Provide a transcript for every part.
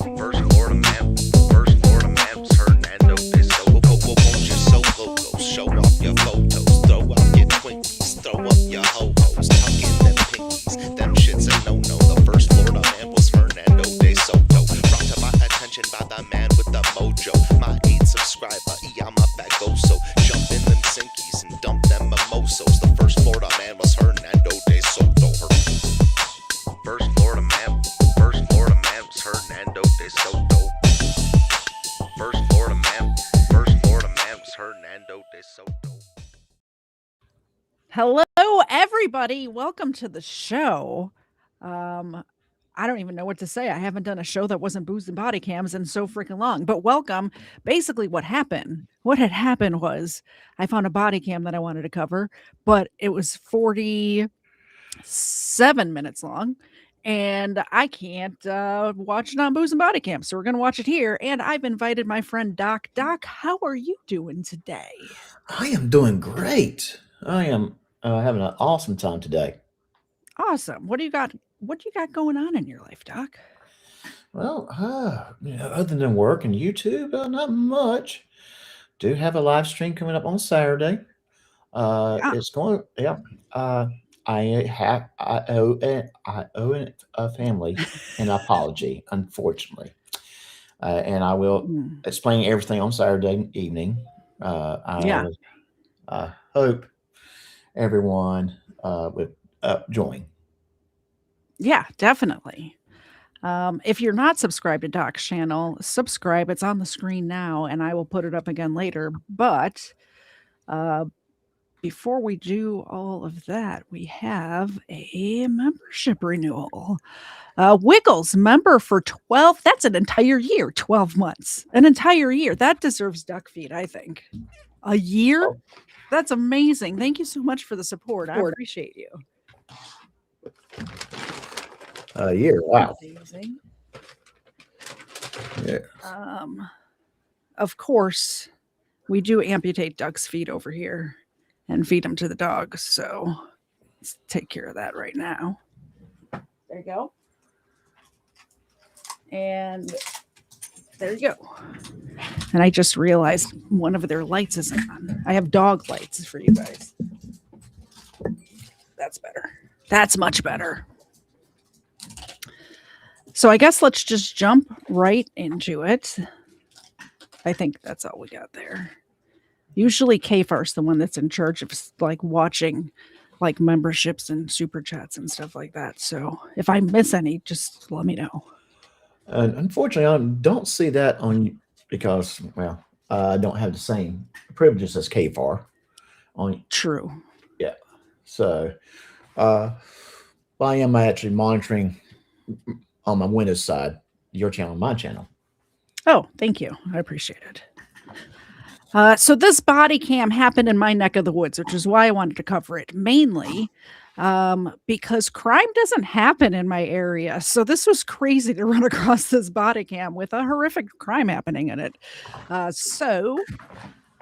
First Florida man, first Florida man was Hernando de Soto. Won't you solo go? Show off your photos, throw out your Twinkies, throw up your ho-hos, tuck in them pinkies. Them shits a no-no. The first Florida man was Hernando de Soto. Brought to my attention by the man with the mojo. My 8 subscriber, I'm a fagoso. Jump in them sinkies and dump them mimosos. The first Florida man was Hernando de Soto. First Florida man was Hernando de Soto. First Florida man was Hernando de Soto. Hello, everybody. Welcome to the show. I don't even know what to say. I haven't done a show that wasn't Booze and Body Cams in so freaking long. But welcome. Basically, what had happened was I found a body cam that I wanted to cover, but it was 47 minutes long. And I can't watch it on Booze and Body Cam. So we're going to watch it here. And I've invited my friend Doc. Doc, how are you doing today? I am doing great. I am having an awesome time today. Awesome. What do you got going on in your life, Doc? Well, other than work and YouTube, not much. Do have a live stream coming up on Saturday. It's going, yeah. I owe a family an apology, unfortunately, and I will explain everything on Saturday evening. I hope everyone would join. Yeah, definitely. If you're not subscribed to Doc's channel, subscribe. It's on the screen now, and I will put it up again later. But before we do all of that, we have a membership renewal. Wiggles member for 12. That's an entire year, 12 months. An entire year. That deserves duck feed, I think. A year? Oh. That's amazing. Thank you so much for the support. I appreciate you. A year. Wow. Amazing. Yeah. Of course, we do amputate Doug's feet over here and feed them to the dogs. So let's take care of that right now. There you go. And there you go. And I just realized one of their lights isn't on. I have dog lights for you guys. That's better. That's much better. So I guess let's just jump right into it. I think that's all we got there. Usually K-Far's the one that's in charge of like watching like memberships and super chats and stuff like that. So if I miss any, just let me know. Unfortunately, I don't see that on because, well, I don't have the same privileges as KFAR on. True. Yeah. So, I am actually monitoring on my Windows side your channel, my channel. Oh, thank you. I appreciate it. So this body cam happened in my neck of the woods, which is why I wanted to cover it mainly because crime doesn't happen in my area. So this was crazy to run across this body cam with a horrific crime happening in it. So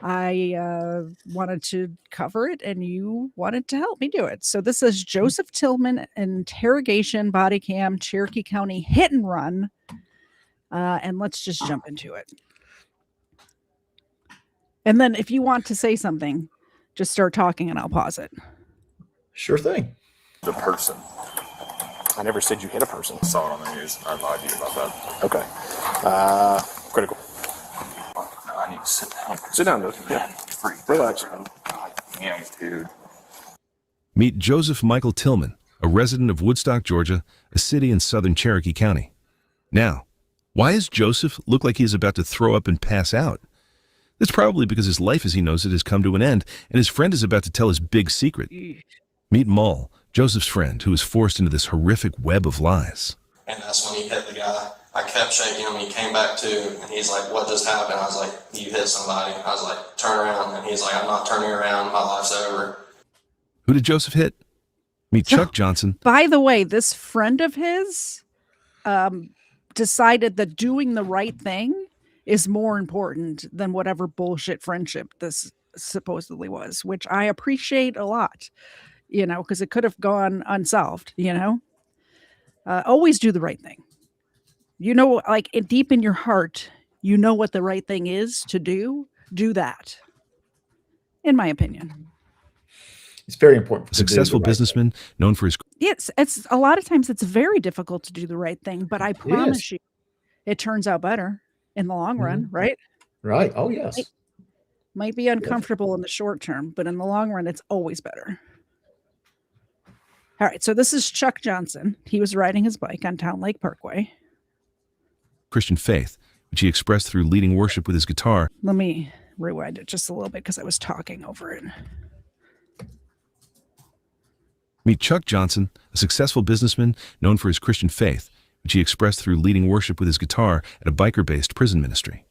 I wanted to cover it and you wanted to help me do it. So this is Joseph Tillman interrogation body cam, Cherokee County hit and run. And let's just jump into it. And then if you want to say something, just start talking and I'll pause it. Sure thing. The person. I never said you hit a person. I saw it on the news. I lied to you about that. Okay. Critical. I need to sit down. Sit down, dude. Yeah. Relax. God damn, dude. Meet Joseph Michael Tillman, a resident of Woodstock, Georgia, a city in southern Cherokee County. Now, why does Joseph look like he is about to throw up and pass out? That's probably because his life as he knows it has come to an end, and his friend is about to tell his big secret. Meet Mull, Joseph's friend, who is forced into this horrific web of lies. And that's when he hit the guy. I kept shaking him, he came back to, and he's like, what just happened? I was like, you hit somebody. I was like, turn around. And he's like, I'm not turning around, my life's over. Who did Joseph hit? Meet Chuck Johnson. By the way, this friend of his decided that doing the right thing is more important than whatever bullshit friendship this supposedly was, which I appreciate a lot, you know, because it could have gone unsolved, you know. Always do the right thing. You know, like deep in your heart, you know what the right thing is to do. Do that. In my opinion. It's very important. A successful businessman known for his It's a lot of times it's very difficult to do the right thing, but I promise you it turns out better in the long run, right? Right. Oh, yes. Might be uncomfortable in the short term, but in the long run, it's always better. All right, so this is Chuck Johnson. He was riding his bike on Town Lake Parkway. Christian faith, which he expressed through leading worship with his guitar. Let me rewind it just a little bit because I was talking over it. Meet Chuck Johnson, a successful businessman known for his Christian faith, which he expressed through leading worship with his guitar at a biker-based prison ministry.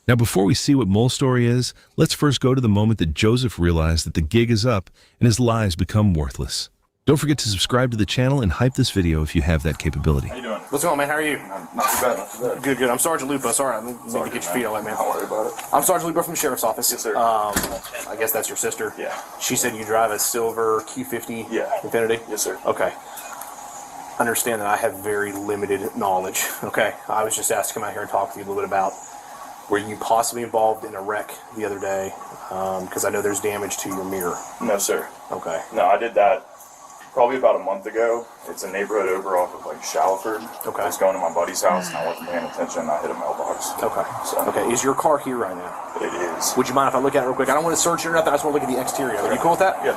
Now, before we see what Mole Story is, let's first go to the moment that Joseph realized that the gig is up and his lies become worthless. Don't forget to subscribe to the channel and hype this video if you have that capability. How you doing? What's going on, man? How are you? Not too bad, not too bad. Good, good. I'm Sergeant Lupo. Sorry, I didn't mean to get your feet all that, man. Don't worry about it. I'm Sergeant Lupo from the Sheriff's Office. Yes, sir. I guess that's your sister. Yeah. She said you drive a silver Q50 Yeah. Infinity? Yes, sir. Okay. Understand that I have very limited knowledge. Okay. I was just asked to come out here and talk to you a little bit about were you possibly involved in a wreck the other day? Because I know there's damage to your mirror. No, sir. Okay. No, I did that probably about a month ago. It's a neighborhood over off of like Shallowford. Okay. I was going to my buddy's house and I wasn't paying attention and I hit a mailbox. Okay. So Okay. Is your car here right now? it is. Would you mind if I look at it real quick? I don't want to search it or nothing. I just want to look at the exterior. Are you cool with that? Yeah.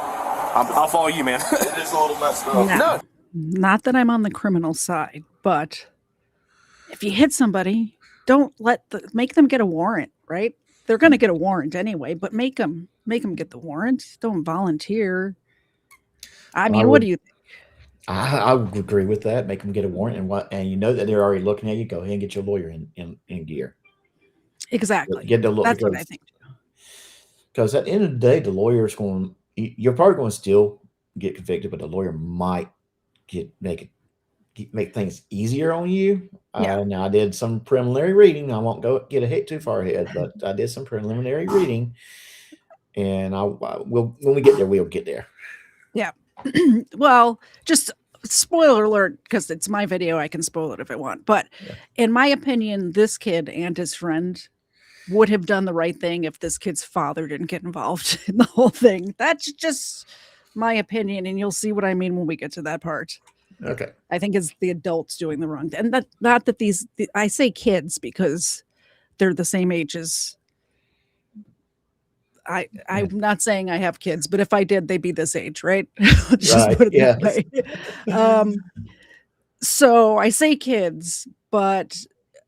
I'll follow you, man. It is a little messed up. No. Not that I'm on the criminal side, but if you hit somebody, don't make them get a warrant, right? They're going to get a warrant anyway, but make them get the warrant. Don't volunteer. I mean, what do you think? I would agree with that. Make them get a warrant, and you know that they're already looking at you. Go ahead and get your lawyer in gear. Exactly. Get the lawyer. That's what I think. Because at the end of the day, the lawyer's going. You're probably going to still get convicted, but the lawyer might make things easier on you. Yeah. Now I did some preliminary reading. I won't get a hit too far ahead, but I did some preliminary reading, and when we get there, we'll get there. Yeah. Well, just spoiler alert, because it's my video. I can spoil it if I want. But in my opinion, this kid and his friend would have done the right thing if this kid's father didn't get involved in the whole thing. That's just my opinion, and you'll see what I mean when we get to that part. Okay. I think it's the adults doing the wrong thing. And not that I say kids because they're the same age as I'm not saying I have kids, but if I did, they'd be this age, right? Just Right, put it yeah. that way. So I say kids, but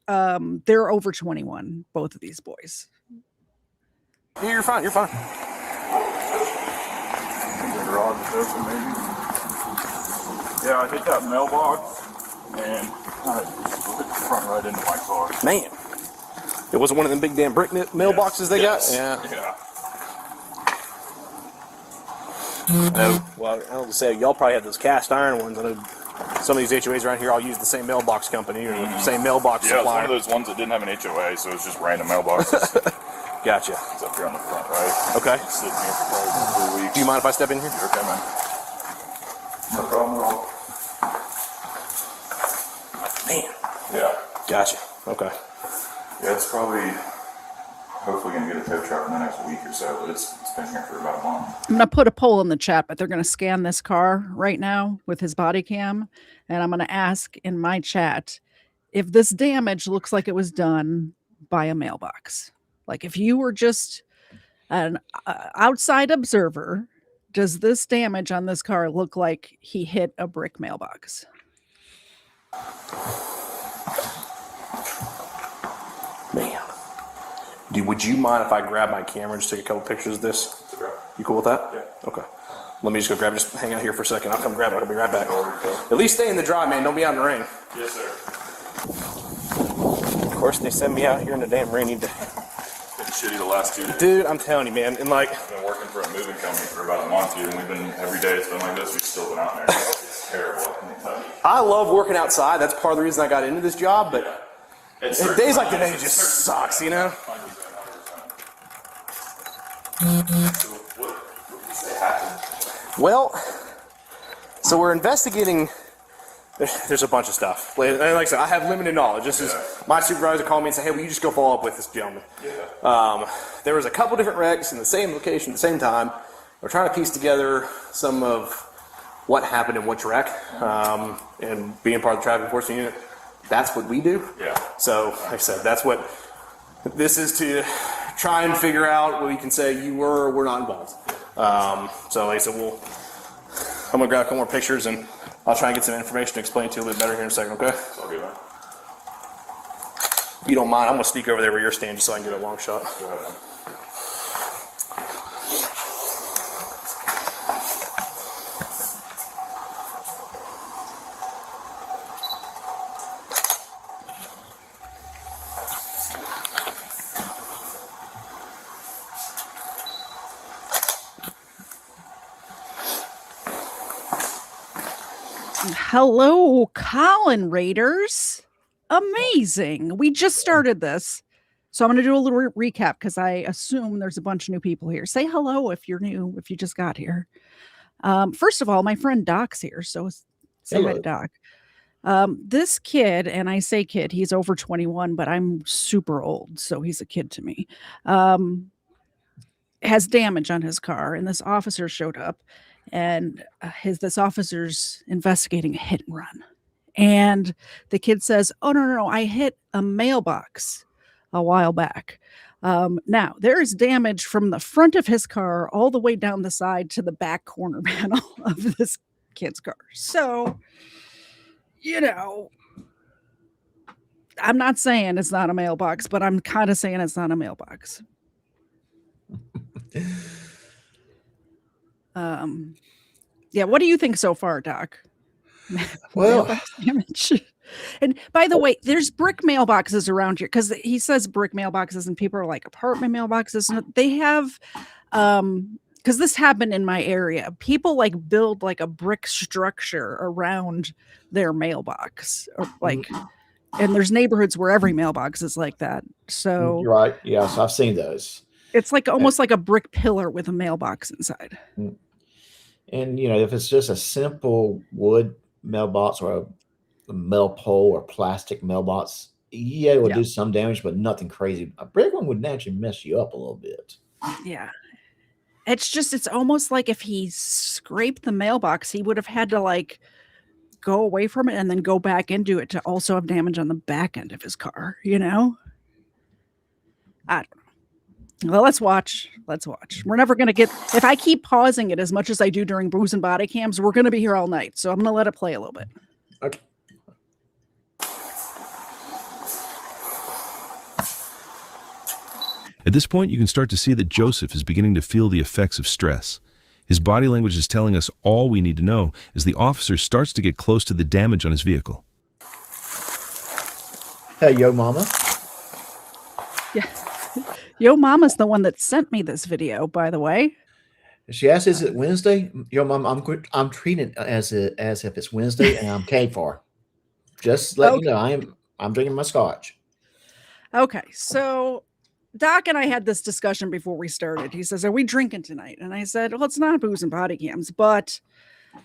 they're over 21, both of these boys. Yeah, you're fine. You're fine. The garage is open, maybe. Yeah, I hit that mailbox and I hit the front right into my car. Man. It wasn't one of them big damn brick mailboxes they got? Yeah. Yeah. Well, I was say y'all probably have those cast iron ones. I know some of these HOAs around here all use the same mailbox company or the same mailbox Yeah, it's one supplier. of those ones that didn't have an HOA, so it's just random mailboxes. Gotcha. It's up here on the front, right? Okay. It's sitting here for probably 3 weeks. Do you mind if I step in here? You're okay, man. No problem at all. Man. Yeah. Gotcha. Okay. Yeah, it's probably hopefully going to get a tow truck in the next week or so, but it's been here for about a month. I'm going to put a poll in the chat, but they're going to scan this car right now with his body cam. And I'm going to ask in my chat if this damage looks like it was done by a mailbox. Like if you were just an outside observer, does this damage on this car look like he hit a brick mailbox? Man. Would you mind if I grab my camera and just take a couple pictures of this? Okay. You cool with that? Yeah. Okay. Let me just go grab it. Just hang out here for a second. I'll come grab it. I'll be right back. At least stay in the dry, man. Don't be out in the rain. Yes, sir. Of course, they send me out here in the damn rainy day. It's been shitty the last 2 days. Dude, I'm telling you, man. And like, I've been working for a moving company for about a month, dude, and we've been, every day it's been like this, we've still been out there. It's terrible, I can tell you. I love working outside. That's part of the reason I got into this job, but It's days like today just sucks, you know? 100%. So what did you say happened? Well, so we're investigating There's a bunch of stuff. Like I said, I have limited knowledge. This is my supervisor called me and said, "Hey, will you just go follow up with this gentleman?" Yeah. There was a couple different wrecks in the same location at the same time. We're trying to piece together some of what happened in which wreck, and being part of the traffic enforcement unit, that's what we do. Yeah. So, like I said, that's what this is, to try and figure out what we can say you were or were not involved. So, like I said, I'm gonna grab a couple more pictures and I'll try and get some information to explain to you a little bit better here in a second, okay? Okay, man. If you don't mind, I'm gonna sneak over there where you're standing just so I can get a long shot. Go ahead, man. Hello, Colin Raiders. Amazing. We just started this. So I'm going to do a little recap because I assume there's a bunch of new people here. Say hello if you're new, if you just got here. First of all, my friend Doc's here. So say hi to Doc. This kid, and I say kid, he's over 21, but I'm super old. So he's a kid to me. Has damage on his car. And this officer showed up. And this officer's investigating a hit and run. And the kid says, "Oh, no, I hit a mailbox a while back." Now, there is damage from the front of his car all the way down the side to the back corner panel of this kid's car. So, I'm not saying it's not a mailbox, but I'm kind of saying it's not a mailbox. Yeah, what do you think so far, Doc? Well, Damage. And by the way, there's brick mailboxes around here because he says brick mailboxes and people are like apartment mailboxes. And they have, because this happened in my area, people like build like a brick structure around their mailbox, or like, and there's neighborhoods where every mailbox is like that. So you're right. Yes, I've seen those. It's like almost like a brick pillar with a mailbox inside. And, if it's just a simple wood mailbox or a metal pole or plastic mailbox, it will do some damage, but nothing crazy. A brick one would naturally mess you up a little bit. Yeah. It's almost like if he scraped the mailbox, he would have had to like go away from it and then go back into it to also have damage on the back end of his car, I don't know. Well, let's watch. We're never going to get, if I keep pausing it as much as I do during Booze and Body Cams, we're going to be here all night. So I'm going to let it play a little bit. Okay. At this point, you can start to see that Joseph is beginning to feel the effects of stress. His body language is telling us all we need to know as the officer starts to get close to the damage on his vehicle. Hey, yo, mama. Yeah. Yo Mama's the one that sent me this video, by the way. She asked, "Is it Wednesday?" Yo, mom, I'm treating it as if it's Wednesday, and I'm came for. Just let you know, I'm drinking my scotch. Okay, so Doc and I had this discussion before we started. He says, "Are we drinking tonight?" And I said, "Well, it's not Booze and Body Cams, but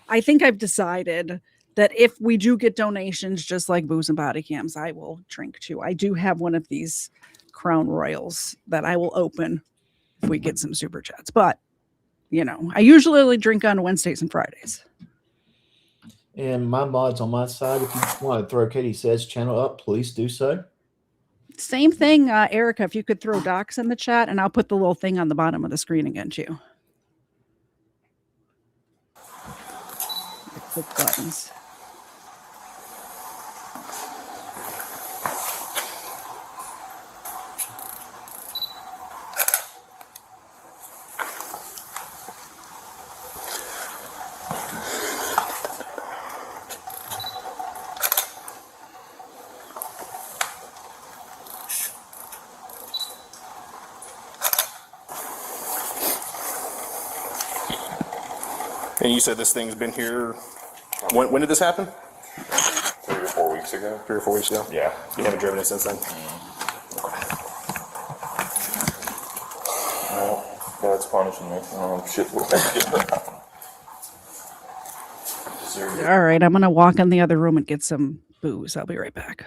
I think I've decided that if we do get donations, just like Booze and Body Cams, I will drink too. I do have one of these Crown Royals that I will open if we get some super chats. But, I usually only drink on Wednesdays and Fridays." And my mod's on my side. If you want to throw Katie Says channel up, please do so. Same thing, Erica, if you could throw Docs in the chat, and I'll put the little thing on the bottom of the screen again, too. Click buttons. And you said this thing's been here, when did this happen? 3 or 4 weeks ago. 3 or 4 weeks ago? Yeah. You haven't driven it since then? Well, God's punishing me. Shit will make it. sir. All right, I'm gonna walk in the other room and get some booze. I'll be right back.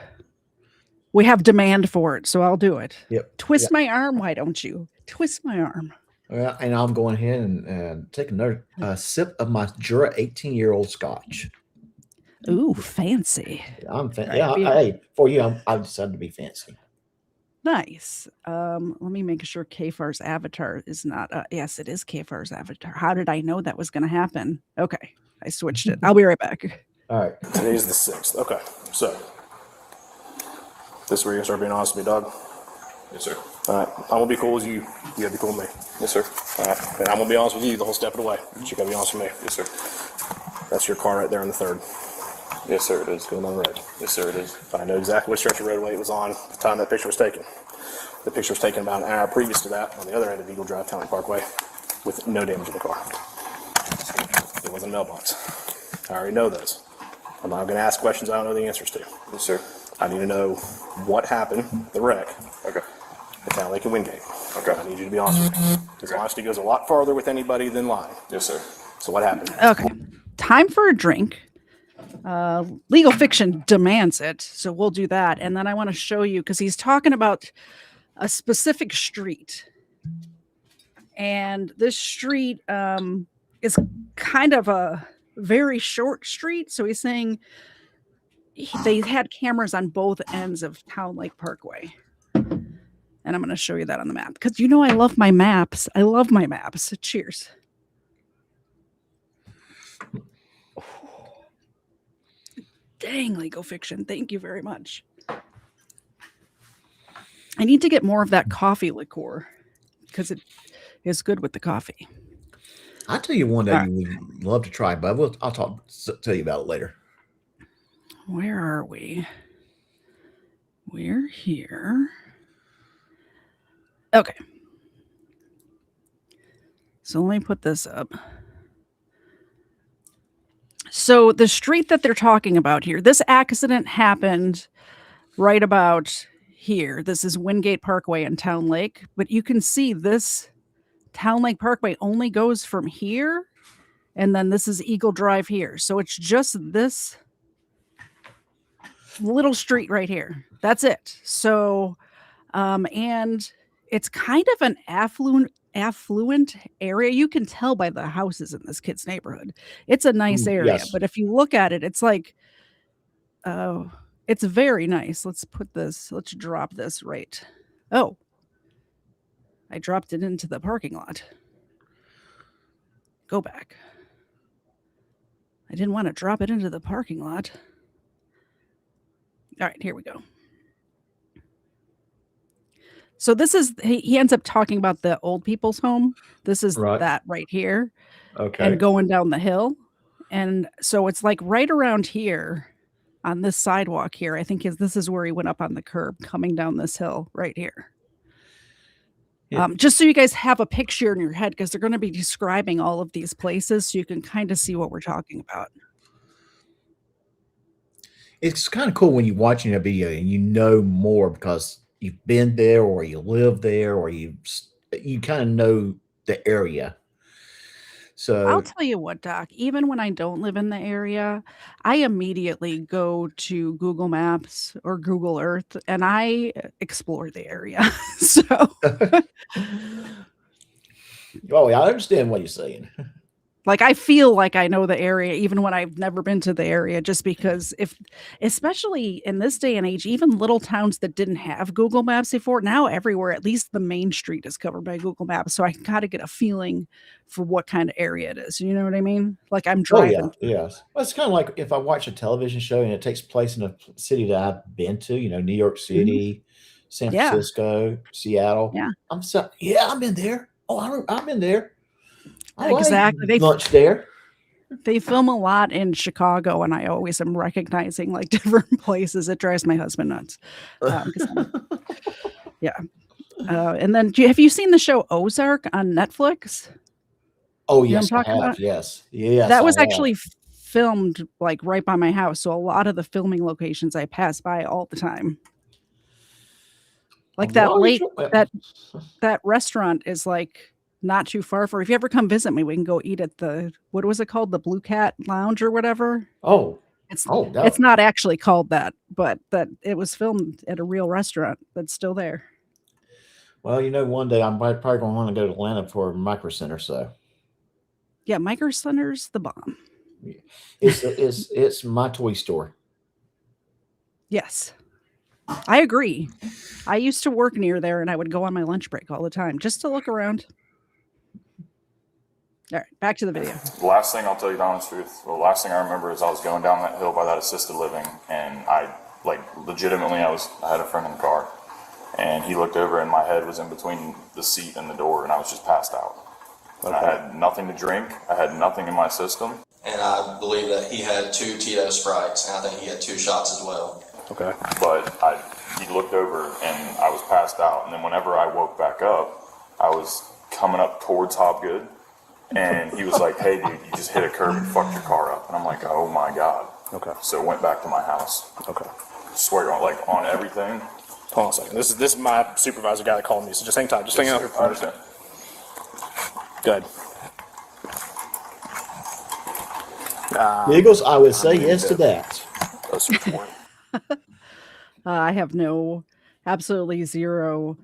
We have demand for it, so I'll do it. Yep. Twist my arm, why don't you? Twist my arm. Well, and I'm going ahead and take another sip of my Jura 18-year-old Scotch. Ooh, fancy. I'm Right, yeah. be- Hey, for you, I've decided to be fancy. Nice. Let me make sure Kafar's avatar is not. Yes, it is Kafar's avatar. How did I know that was going to happen? Okay, I switched it. I'll be right back. All right. Today's the 6th. Okay, so this is where you're gonna start being honest with me, dog. Yes, sir. All right, I'm gonna be cool as you. You gotta be cool with me. Yes, sir. All right, and I'm gonna be honest with you the whole step of the way. But you gotta be honest with me. Yes, sir. That's your car right there on the 3rd. Yes, sir, it is. Going on the road. Yes, sir, it is. I know exactly what stretch of roadway it was on the time that picture was taken. The picture was taken about an hour previous to that on the other end of Eagle Drive County Parkway with no damage in the car. It wasn't a mailbox. I already know those. I'm not going to ask questions I don't know the answers to. Yes, sir. I need to know what happened, the wreck, Okay. at Town Lake and Wingate. Okay. I need you to be honest with me. Because honesty goes a lot farther with anybody than lying. Yes, sir. So what happened? Okay, time for a drink. Legal fiction demands it, so we'll do that. And then I want to show you because he's talking about a specific street, and this street is kind of a very short street. So he's saying they had cameras on both ends of Town Lake Parkway. And I'm going to show you that on the map because you know I love my maps. I love my maps. Cheers. Dang, legal fiction. Thank you very much. I need to get more of that coffee liqueur because it is good with the coffee. I'll tell you one All that you would love to try, but I'll tell you about it later. Where are we? We're here. Okay. So let me put this up. So the street that they're talking about here, this accident happened right about here. This is Wingate Parkway in Town Lake, but you can see this Town Lake Parkway only goes from here, and then this is Eagle Drive here. So it's just this little street right here. That's it. So, and it's kind of an affluent area. You can tell by the houses in this kid's neighborhood. It's a nice area, yes. but if you look at it, it's like, it's very nice. Let's drop this right. Oh, I dropped it into the parking lot. Go back. I didn't want to drop it into the parking lot. All right, here we go. So this is, he ends up talking about the old people's home. This is Right. that right here Okay. and going down the hill. And so it's like right around here on this sidewalk here. I think this is where he went up on the curb coming down this hill right here. Yeah. Just so you guys have a picture in your head because they're going to be describing all of these places so you can kind of see what we're talking about. It's kind of cool when you're watching a video and you know more because you've been there or you live there or you kind of know the area. So I'll tell you what, Doc, even when I don't live in the area, I immediately go to Google Maps or Google Earth and I explore the area. So, oh, yeah, I understand what you're saying. like, I feel like I know the area even when I've never been to the area, just because especially in this day and age, even little towns that didn't have Google Maps before, now everywhere, at least the main street is covered by Google Maps. So I can kind of get a feeling for what kind of area it is. You know what I mean? Like I'm Oh, driving. yeah, yes. Well, it's kind of like if I watch a television show and it takes place in a city that I've been to, New York City, San Yeah. Francisco, Seattle. Yeah. I've been there. Oh, I've been there. I like Exactly. lunch there. They film a lot in Chicago, and I always am recognizing like different places. It drives my husband nuts. 'Cause yeah. And then have you seen the show Ozark on Netflix? Oh, You know what yes, I'm I talking have. about? Yes. Yes. That was I have. actually filmed like right by my house. So a lot of the filming locations I pass by all the time. Like that Well, lake, well, that restaurant is like not too far from. If you ever come visit me, we can go eat at the, what was it called? The Blue Cat Lounge or whatever. Oh, It's that it's not actually called that, but that it was filmed at a real restaurant that's still there. well, you know, one day I'm probably going to want to go to Atlanta for Micro Center. So Yeah, Micro Center's the bomb. it's my toy store. Yes, I agree. I used to work near there, and I would go on my lunch break all the time just to look around. All right, back to the video. The last thing I'll tell you the honest truth, the last thing I remember is I was going down that hill by that assisted living, and I legitimately I had a friend in the car, and he looked over and my head was in between the seat and the door, and I was just passed out. And I had nothing to drink, I had nothing in my system. And I believe that he had 2 Tito Sprites, and I think he had 2 shots as well. Okay. But he looked over and I was passed out, and then whenever I woke back up, I was coming up towards Hobgood. And he was like, hey, dude, you just hit a curb and fucked your car up. And I'm like, oh, my God. Okay. So went back to my house. Okay. Swear on everything. Hold on a second. This is my supervisor guy that called me, so just hang tight. Just hang out. I understand. Good. Eagles, I would say yes to that. I have absolutely zero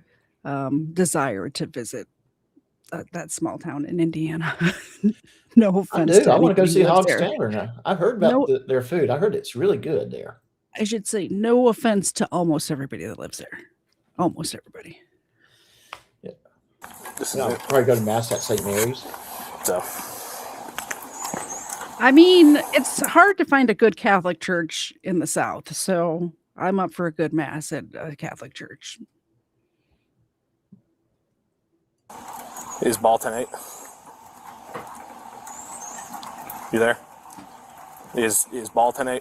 desire to visit that small town in Indiana. No offense. I want to go see Hog's there. Tavern. I've heard about their food. I heard it's really good there. I should say no offense to almost everybody that lives there. Almost everybody. Yeah. This is I'll it. probably go to Mass at St. Mary's. So, I mean, it's hard to find a good Catholic church in the South, so I'm up for a good mass at a Catholic church. is Ball 10-8? You there? Is Ball 10-8?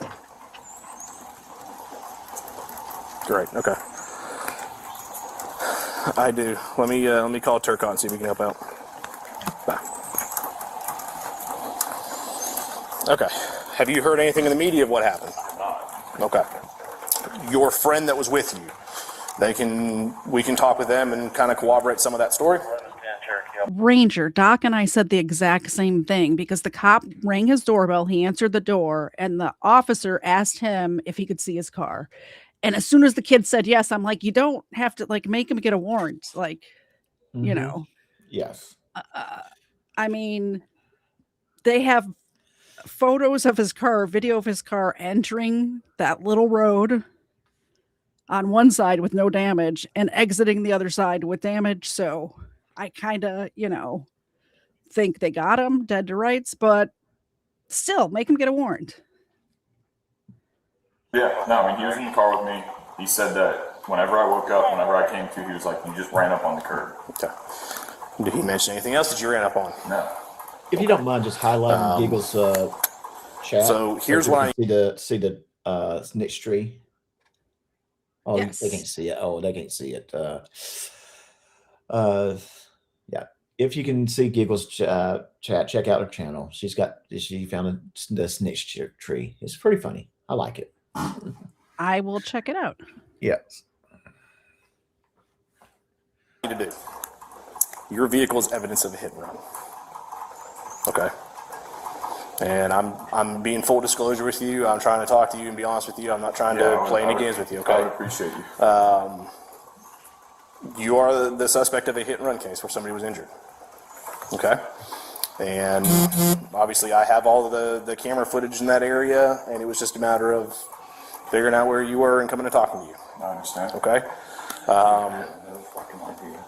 Great. Okay. I do. Let me call Turcot and see if we can help out. Bye. Okay. Have you heard anything in the media of what happened? Okay. Your friend that was with you, we can talk with them and kind of corroborate some of that story? Ranger, Doc and I said the exact same thing because the cop rang his doorbell, he answered the door, and the officer asked him if he could see his car. And as soon as the kid said yes, I'm like, you don't have to make him get a warrant. You know. Yes. I mean, they have photos of his car, video of his car entering that little road on one side with no damage and exiting the other side with damage. So I kind of, think they got him dead to rights, but still make him get a warrant. Yeah, no, I mean, he was in the car with me. He said that whenever I woke up, whenever I came to, he was like, you just ran up on the curb. Okay. Did he mention anything else that you ran up on? No. If you don't mind just highlighting Giggle's chat. So here's what see the snitch tree. Oh, Yes. They can't see it. Oh, they can't see it. Yeah. If you can see Giggle's chat, check out her channel. She found the snitch tree. It's pretty funny. I like it. I will check it out. Yes. To do. Your vehicle is evidence of a hit and run. Okay. And I'm being full disclosure with you. I'm trying to talk to you and be honest with you. I'm not trying to play any games with you. Okay. I would appreciate you. You are the suspect of a hit and run case where somebody was injured. Okay. And obviously I have all of the camera footage in that area, and it was just a matter of figuring out where you were and coming and talking to you. I understand. Okay. No fucking idea.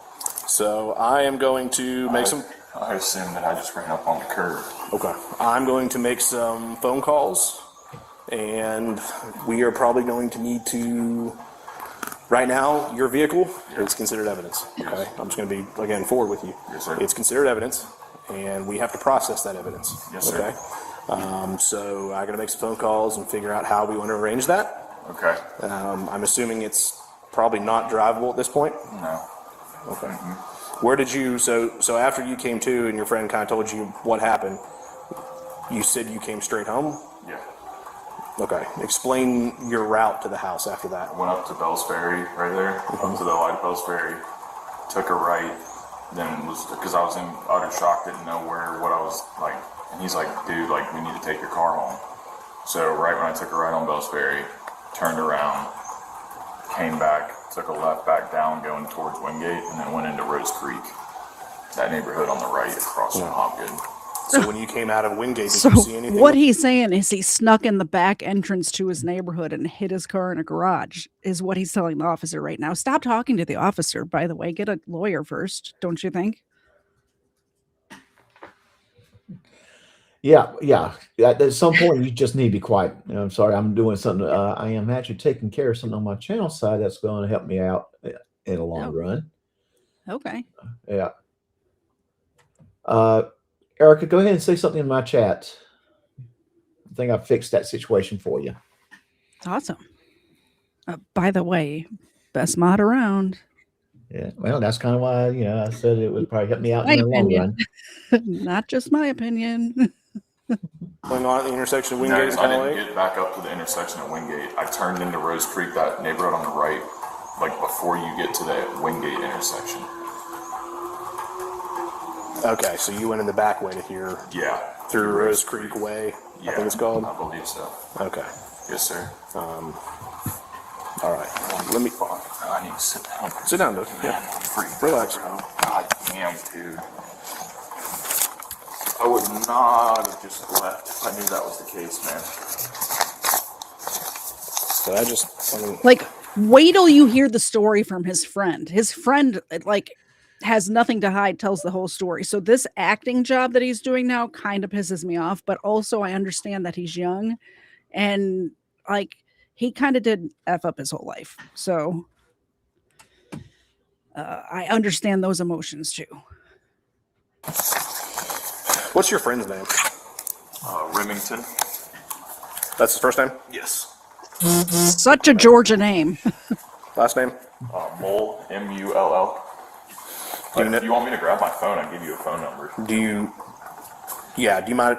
So I am going to make some. I assume that I just ran up on the curb. Okay. I'm going to make some phone calls, and we are probably going to need to. Right now, your vehicle is considered evidence. Okay. I'm just going to be again forward with you. Yes, sir. It's considered evidence, and we have to process that evidence. Yes, sir. Okay. So I got to make some phone calls and figure out how we want to arrange that. Okay. I'm assuming it's probably not drivable at this point. No. Okay. Where did you, so after you came to and your friend kind of told you what happened, you said you came straight home? Yeah. Okay. Explain your route to the house after that. Went up to Bells Ferry right there, up to the light of Bells Ferry, took a right, then was because I was in utter shock, didn't know what I was like. And he's like, dude, like we need to take your car home. So right when I took a ride on Bells Ferry, turned around, came back, took a left back down going towards Wingate, and then went into Rose Creek, that neighborhood on the right across from Hopgood. So when you came out of Wingate, did So you see anything? what he's saying is he snuck in the back entrance to his neighborhood and hid his car in a garage, is what he's telling the officer right now. Stop talking to the officer, by the way. Get a lawyer first, don't you think? Yeah. At some point, you just need to be quiet. I'm sorry, I'm doing something. I am actually taking care of something on my channel side that's going to help me out in the long run. Okay. Yeah. Erica, go ahead and say something in my chat. I think I fixed that situation for you. Awesome. By the way, best mod around. Yeah. Well, that's kind of why, I said it would probably help me out My in the long opinion. run. Not just my opinion. Going on at the intersection of No, Wingate and I didn't Callaway? get back up to the intersection of Wingate. I turned into Rose Creek, that neighborhood on the right, like before you get to the Wingate intersection. Okay, so you went in the back way to here Yeah. through Rose Creek Way, Yeah, I think it's called. I believe so. Okay, Yes, sir. all right. Let me I need to sit down. sit down, dude. Yeah, relax. God damn, dude. I would not have just left if I knew that was the case, man. So I mean, Like, wait till you hear the story from his friend. His friend, like, has nothing to hide, tells the whole story. So this acting job that he's doing now kind of pisses me off, but also I understand that he's young and like he kind of did F up his whole life. So I understand those emotions too. what's your friend's name? Remington? That's his first name? Yes. Such a Georgia name. Last name? Mull, M-U-L-L. Do you If know- you want me to grab my phone, I'll give you a phone number. Do you mind?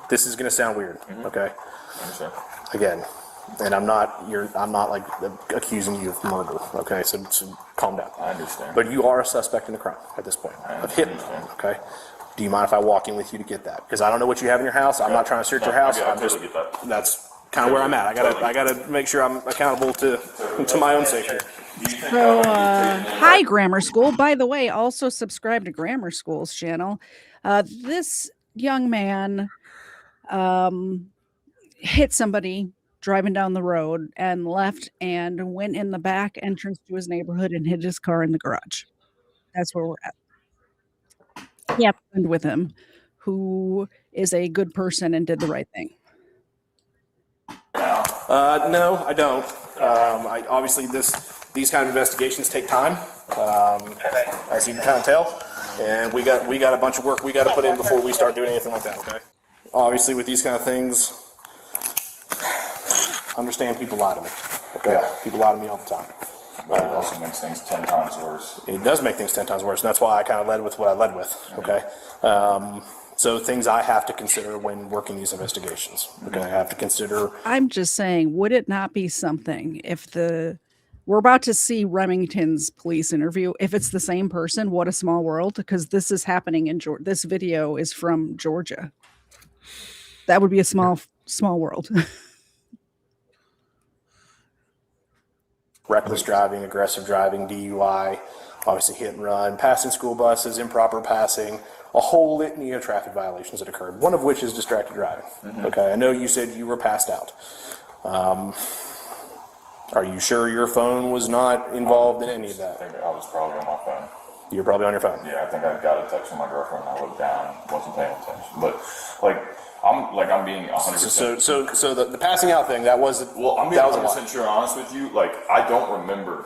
This is gonna sound weird, okay? I understand. Again, and I'm not like accusing you of murder, okay? So calm down. I understand. But you are a suspect in a crime at this point of hitting, okay? Do you mind if I walk in with you to get that? Because I don't know what you have in your house. I'm not trying to search your house. I I'm just, totally get that. that's kind of where I'm at. I gotta make sure I'm accountable to my own safety. So, hi, Grammar School. By the way, also subscribe to Grammar School's channel. This young man hit somebody driving down the road and left and went in the back entrance to his neighborhood and hid his car in the garage. That's where we're at. He had a friend with him who is a good person and did the right thing. No, I don't. Obviously these kind of investigations take time, as you can kind of tell, and we got a bunch of work we got to put in before we start doing anything like that. Okay. Obviously, with these kind of things, understand people lie to me. Okay. Yeah. People lie to me all the time. But it also makes things 10 times worse. It does make things 10 times worse, and that's why I kind of led with what I led with. Okay. So things I have to consider when working these investigations. Okay. I have to consider. I'm just saying, would it not be something if we're about to see Remington's police interview? If it's the same person, what a small world, because this is happening in Georgia. This video is from Georgia. That would be a small world. Reckless driving, aggressive driving, DUI, obviously hit and run, passing school buses, improper passing, a whole litany of traffic violations that occurred, one of which is distracted driving. Okay, I know you said you were passed out. Are you sure your phone was not involved in any of I that? think I was probably on my phone. You're probably on your phone. Yeah, I think I got a text from my girlfriend. I looked down, wasn't paying attention. But I'm being 100%. So the passing out thing, that was Well, I'm being that was a 100% lie. sure honest with you. Like, I don't remember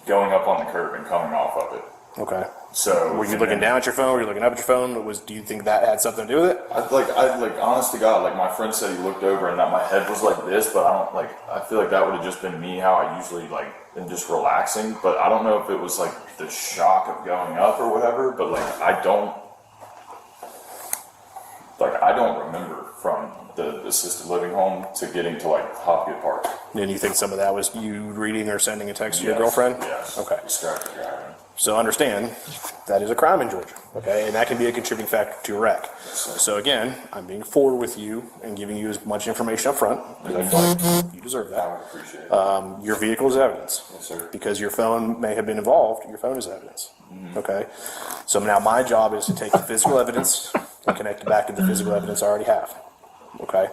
going up on the curb and coming off of it. Okay. So Were you looking down at your phone? Were you looking up at your phone? Do you think that had something to do with it? I honest to God, like my friend said, he looked over and that my head was like this, but I feel like that would have just been me how I usually am just relaxing. But I don't know if it was like the shock of going up or whatever. But like I don't. like I don't remember from the assisted living home to getting to like Hopgood Park. And you think some of that was you reading or sending a text to your Yes, girlfriend? Yes. Okay. Distracted driving. So understand that is a crime in Georgia, okay? And that can be a contributing factor to a wreck. So again, I'm being forward with you and giving you as much information up front because I feel like you deserve I that. would appreciate it. Your vehicle is evidence. Yes, sir. Because your phone may have been involved, your phone is evidence, okay? So now my job is to take the physical evidence and connect it back to the physical evidence I already have, okay?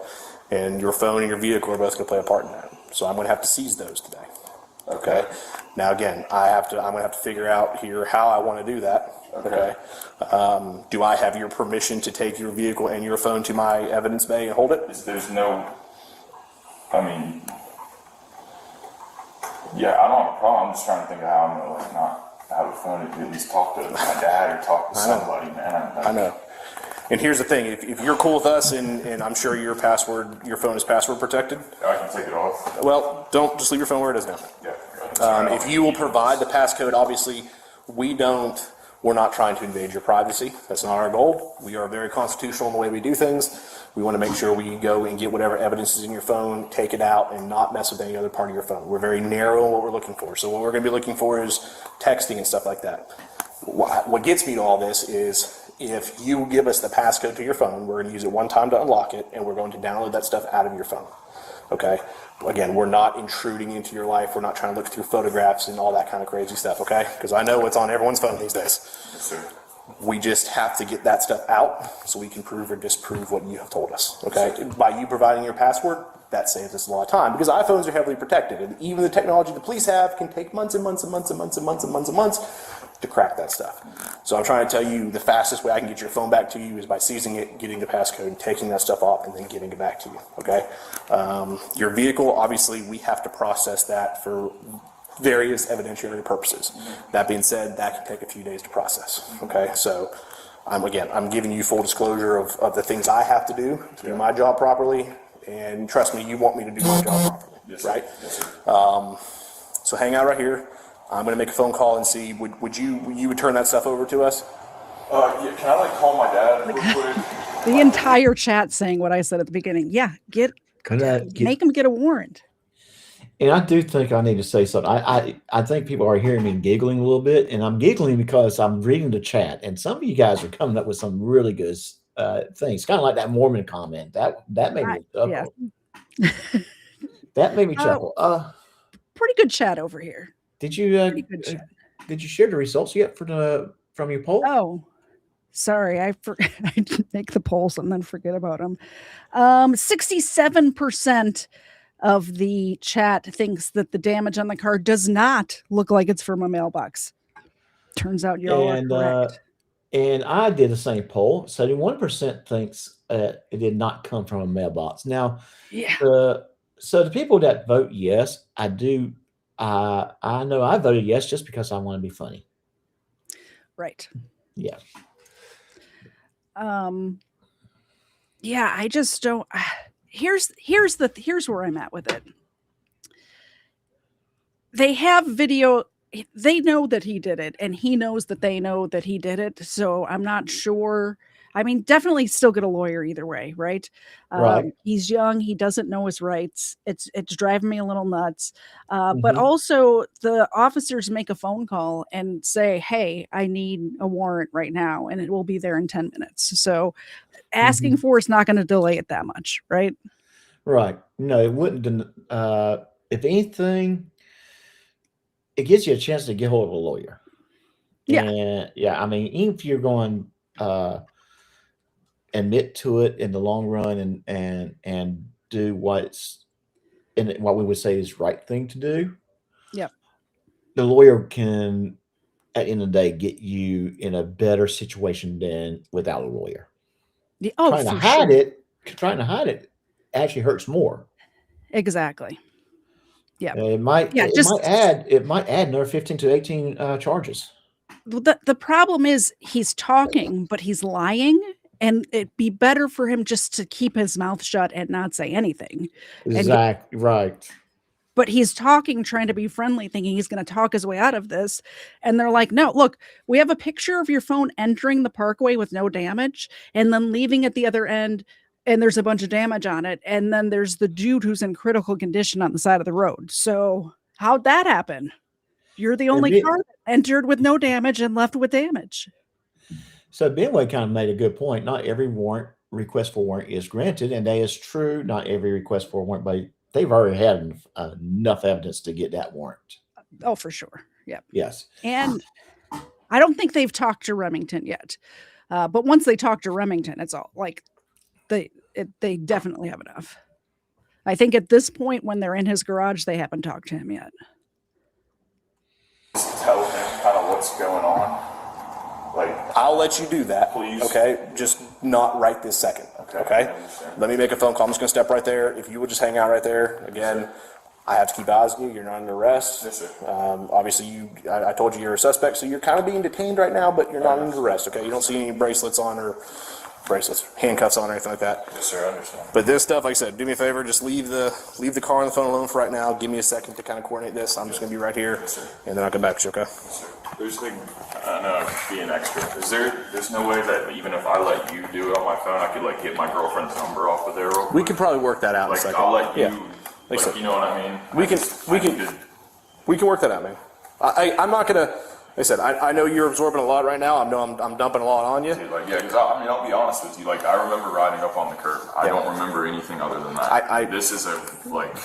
And your phone and your vehicle are both gonna play a part in that. So I'm gonna have to seize those today. Okay. Now again, I'm gonna have to figure out here how I want to do that. Okay. Do I have your permission to take your vehicle and your phone to my evidence bay and hold it? There's no, I mean, yeah, I don't have a problem. I'm just trying to think of how I'm gonna like not have a phone to at least talk to my dad or talk to somebody, man. I know. And here's the thing: if you're cool with us, and I'm sure your phone is password protected. I can take it off. Well, don't just leave your phone where it is now. Yeah. If you will provide the passcode, obviously, we're not trying to invade your privacy. That's not our goal. We are very constitutional in the way we do things. We want to make sure we go and get whatever evidence is in your phone, take it out, and not mess with any other part of your phone. We're very narrow in what we're looking for. So what we're going to be looking for is texting and stuff like that. What gets me to all this is if you give us the passcode to your phone, we're going to use it one time to unlock it, and we're going to download that stuff out of your phone. Okay? Again, we're not intruding into your life. We're not trying to look through photographs and all that kind of crazy stuff, okay? Because I know what's on everyone's phone these days. Yes, sir. We just have to get that stuff out so we can prove or disprove what you have told us, okay? By you providing your password, that saves us a lot of time because iPhones are heavily protected, and even the technology the police have can take months and months and months and months and months and months and months to crack that stuff. So I'm trying to tell you the fastest way I can get your phone back to you is by seizing it, getting the passcode, taking that stuff off, and then giving it back to you, okay? Your vehicle, obviously, we have to process that for various evidentiary purposes. That being said, that can take a few days to process, okay? So I'm giving you full disclosure of the things I have to do my job properly, and trust me, you want me to do my job properly, Yes, right? Yes, sir. So hang out right here. I'm going to make a phone call and see, would you turn that stuff over to us? Yeah, can I like call my dad real quick? The entire chat saying what I said at the beginning. Yeah, make him get a warrant. And I do think I need to say something. I think people are hearing me giggling a little bit, and I'm giggling because I'm reading the chat, and some of you guys are coming up with some really good things, kind of like that Mormon comment. That made me chuckle. Yeah. That made me chuckle. Pretty good chat over here. Did you did you share the results yet from your poll? Oh, sorry, I didn't make the polls and then forget about them. 67% of the chat thinks that the damage on the car does not look like it's from a mailbox. Turns out you're all correct. And I did the same poll. 71% thinks it did not come from a mailbox. Now, Yeah. so the people that vote yes, I do. I know I voted yes just because I want to be funny. Right. Yeah. Yeah, I just don't. Here's where I'm at with it. They have video. They know that he did it, and he knows that they know that he did it. So I'm not sure. I mean, definitely still get a lawyer either way, right? Right. He's young. He doesn't know his rights. It's driving me a little nuts. But also the officers make a phone call and say, hey, I need a warrant right now, and it will be there in 10 minutes. So asking for it's not going to delay it that much, right? Right. No, it wouldn't. If anything, it gives you a chance to get hold of a lawyer. Yeah. And yeah, I mean, even if you're going admit to it in the long run and do what we would say is right thing to do. Yeah. The lawyer can, at the end of the day, get you in a better situation than without a lawyer. Trying to hide it actually hurts more. Exactly. Yeah. It might add another 15 to 18 charges. The problem is he's talking, but he's lying, and it'd be better for him just to keep his mouth shut and not say anything. Exactly. Right. but he's talking, trying to be friendly, thinking he's going to talk his way out of this. And they're like, no, look, we have a picture of your phone entering the parkway with no damage and then leaving at the other end. And there's a bunch of damage on it. And then there's the dude who's in critical condition on the side of the road. So how'd that happen? You're the only car that entered with no damage and left with damage. So Benway kind of made a good point. Not every request for warrant is granted, and that is true. Not every request for a warrant, but they've already had enough evidence to get that warrant. Oh, for sure. Yep. Yes. And I don't think they've talked to Remington yet. But once they talk to Remington, it's all like they definitely have enough. I think at this point, when they're in his garage, they haven't talked to him yet. Tell him kind of what's going on. Like, I'll let you do that. Please. Okay? Just not right this second. Okay? I understand. Let me make a phone call. I'm just going to step right there. If you would just hang out right there. Again, I have to keep eyes on you. You're not under arrest. Yes, sir. Obviously, I told you you're a suspect, so you're kind of being detained right now, but you're not under arrest. Okay? You don't see any bracelets on or handcuffs on or anything like that. Yes, sir, I understand. But this stuff, like I said, do me a favor, just leave the car on the phone alone for right now. Give me a second to kind of coordinate this. I'm just going to be right here, and then I'll come back to you, okay? There's like, I know I'm being extra. There's no way that even if I let you do it on my phone, I could like get my girlfriend's number off of there real quick? We could probably work that out in a Like, second. I'll let you, Yeah. like, so. you know what I mean? We can work that out, man. I'm not going to, like I said, I know you're absorbing a lot right now. I know I'm dumping a lot on you. Dude, like, yeah, because I'll be honest with you. Like, I remember riding up on the curb. I don't remember anything other than that. This is a, like...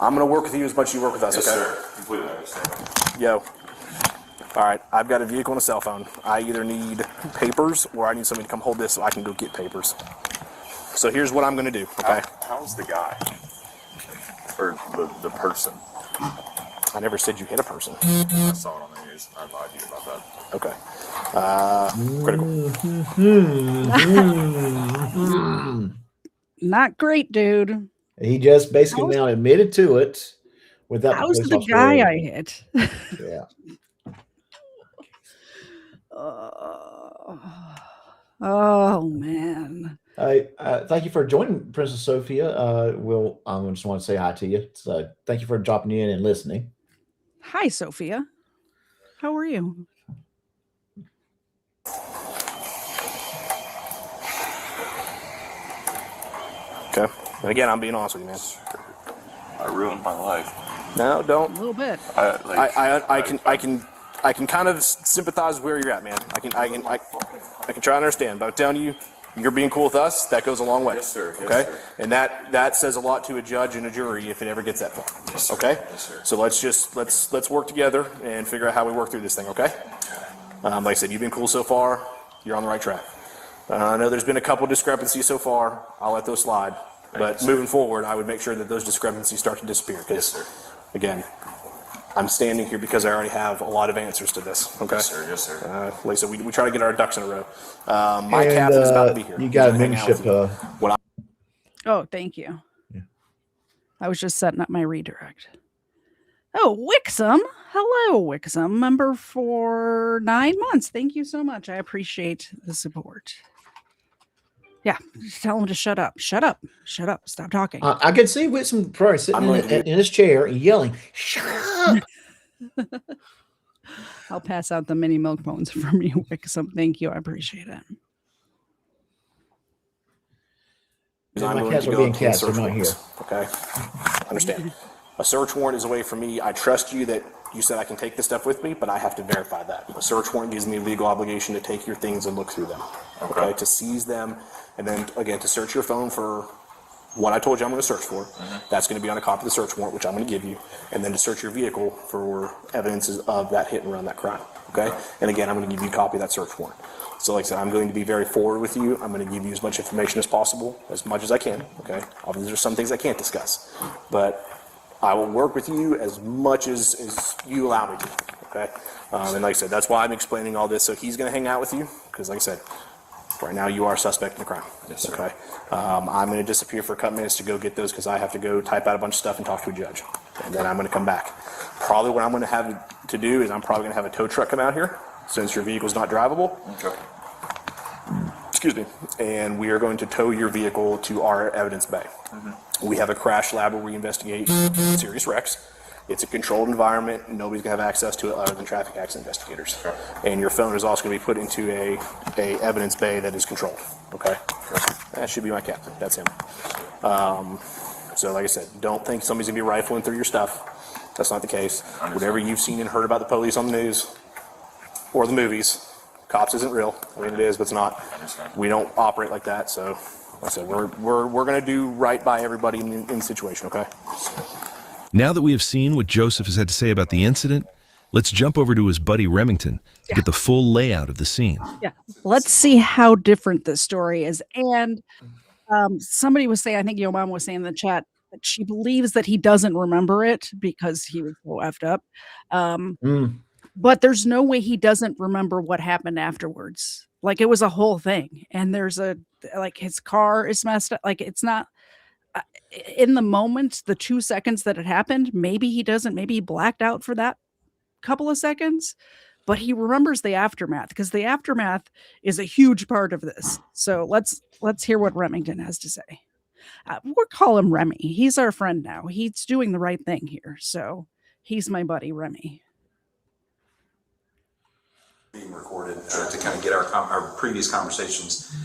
I'm going to work with you as much as you work with us, Yes, okay? sir. Completely understand. Yo. All right, I've got a vehicle and a cell phone. I either need papers or I need somebody to come hold this so I can go get papers. So here's what I'm going to do, okay? How's the guy? Or the person? I never said you hit a person. I saw it on the news. I lied to you about that. Okay. Critical. Not great, dude. He just basically now admitted to it without How's police the officer guy there. I hit? Yeah. Oh man. Thank you for joining, Princess Sophia. I just want to say hi to you. So thank you for dropping in and listening. Hi, Sophia. How are you? Okay. And again, I'm being honest with you, man. I ruined my life. No, A don't. little bit. I can kind of sympathize with where you're at, man. I can try to understand, but I'm telling you, you're being cool with us. That goes a long way. Yes, sir. Yes, Okay, sir. and that says a lot to a judge and a jury if it ever gets that far. Yes, sir. Okay. Yes, sir. So let's work together and figure out how we work through this thing. Okay. Like I said, you've been cool so far. You're on the right track. I know there's been a couple discrepancies so far. I'll let those slide. But moving forward, I would make sure that those discrepancies start to disappear. Yes, Because, sir. again, I'm standing here because I already have a lot of answers to this. Okay. Yes, sir. Yes, sir. Like I said, we try to get our ducks in a row. My captain is about to be here. You He's got a gonna hang out with membership. you. Oh, thank you. Yeah. I was just setting up my redirect. Oh, Wixom. Hello, Wixom. Member for 9 months. Thank you so much. I appreciate the support. Yeah, just tell him to shut up. Shut up. Shut up. Stop talking. I could see Whitson probably sitting I'm going to in his chair and yelling, "Shut up!" I'll pass out the mini milk bones from you, Wixom. Thank you. I appreciate it. I'm My going cats to are go being obtain cats. They're search not here. warrants. Okay. Understand. A search warrant is a way for me. I trust you that you said I can take this stuff with me, but I have to verify that. A search warrant gives me a legal obligation to take your things and look through them. Okay. To seize them, and then again to search your phone for what I told you I'm going to search for. That's going to be on a copy of the search warrant, which I'm going to give you, and then to search your vehicle for evidences of that hit and run, that crime. Okay. And again, I'm going to give you a copy of that search warrant. So like I said, I'm going to be very forward with you. I'm going to give you as much information as possible, as much as I can. Okay. Obviously, there's some things I can't discuss, but I will work with you as much as you allow me to. Okay. And like I said, that's why I'm explaining all this. So he's going to hang out with you because, like I said, right now you are a suspect in the crime. Yes, sir. Okay. I'm going to disappear for a couple minutes to go get those because I have to go type out a bunch of stuff and talk to a judge, and then I'm going to come back. Probably what I'm going to have to do is I'm probably going to have a tow truck come out here since your vehicle's not drivable. Okay. excuse me, and we are going to tow your vehicle to our evidence bay. We have a crash lab where we investigate serious wrecks. It's a controlled environment. Nobody's gonna have access to it other than traffic accident investigators. And your phone is also gonna be put into a evidence bay that is controlled. Okay, that should be my captain. That's him. So like I said, don't think somebody's gonna be rifling through your stuff. That's not the case. Whatever you've seen and heard about the police on the news or the movies, cops isn't real. I mean, it is, but it's not. We don't operate like that. So like I said, we're gonna do right by everybody in the situation. Okay. Now that we have seen what Joseph has had to say about the incident, let's jump over to his buddy Remington to get the full layout of the scene. Yeah. Let's see how different this story is. And somebody was saying, I think your mom was saying in the chat, that she believes that he doesn't remember it because he was so effed up. But there's no way he doesn't remember what happened afterwards. Like, it was a whole thing. And there's like, his car is messed up. Like, it's not in the moment, the 2 seconds that it happened, maybe he blacked out for that couple of seconds, but he remembers the aftermath, because the aftermath is a huge part of this. So let's hear what Remington has to say. We'll call him Remy. He's our friend now. He's doing the right thing here. So he's my buddy, Remy. Being recorded to kind of get our previous conversations.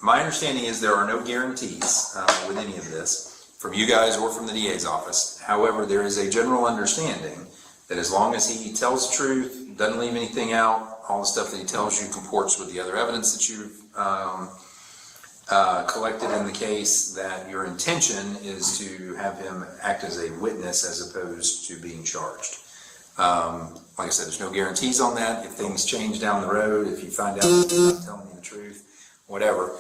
My understanding is there are no guarantees with any of this from you guys or from the DA's office. However, there is a general understanding that as long as he tells the truth, doesn't leave anything out, all the stuff that he tells you comports with the other evidence that you've collected in the case, that your intention is to have him act as a witness as opposed to being charged. Like I said, there's no guarantees on that. If things change down the road, if you find out that he's not telling you the truth, whatever,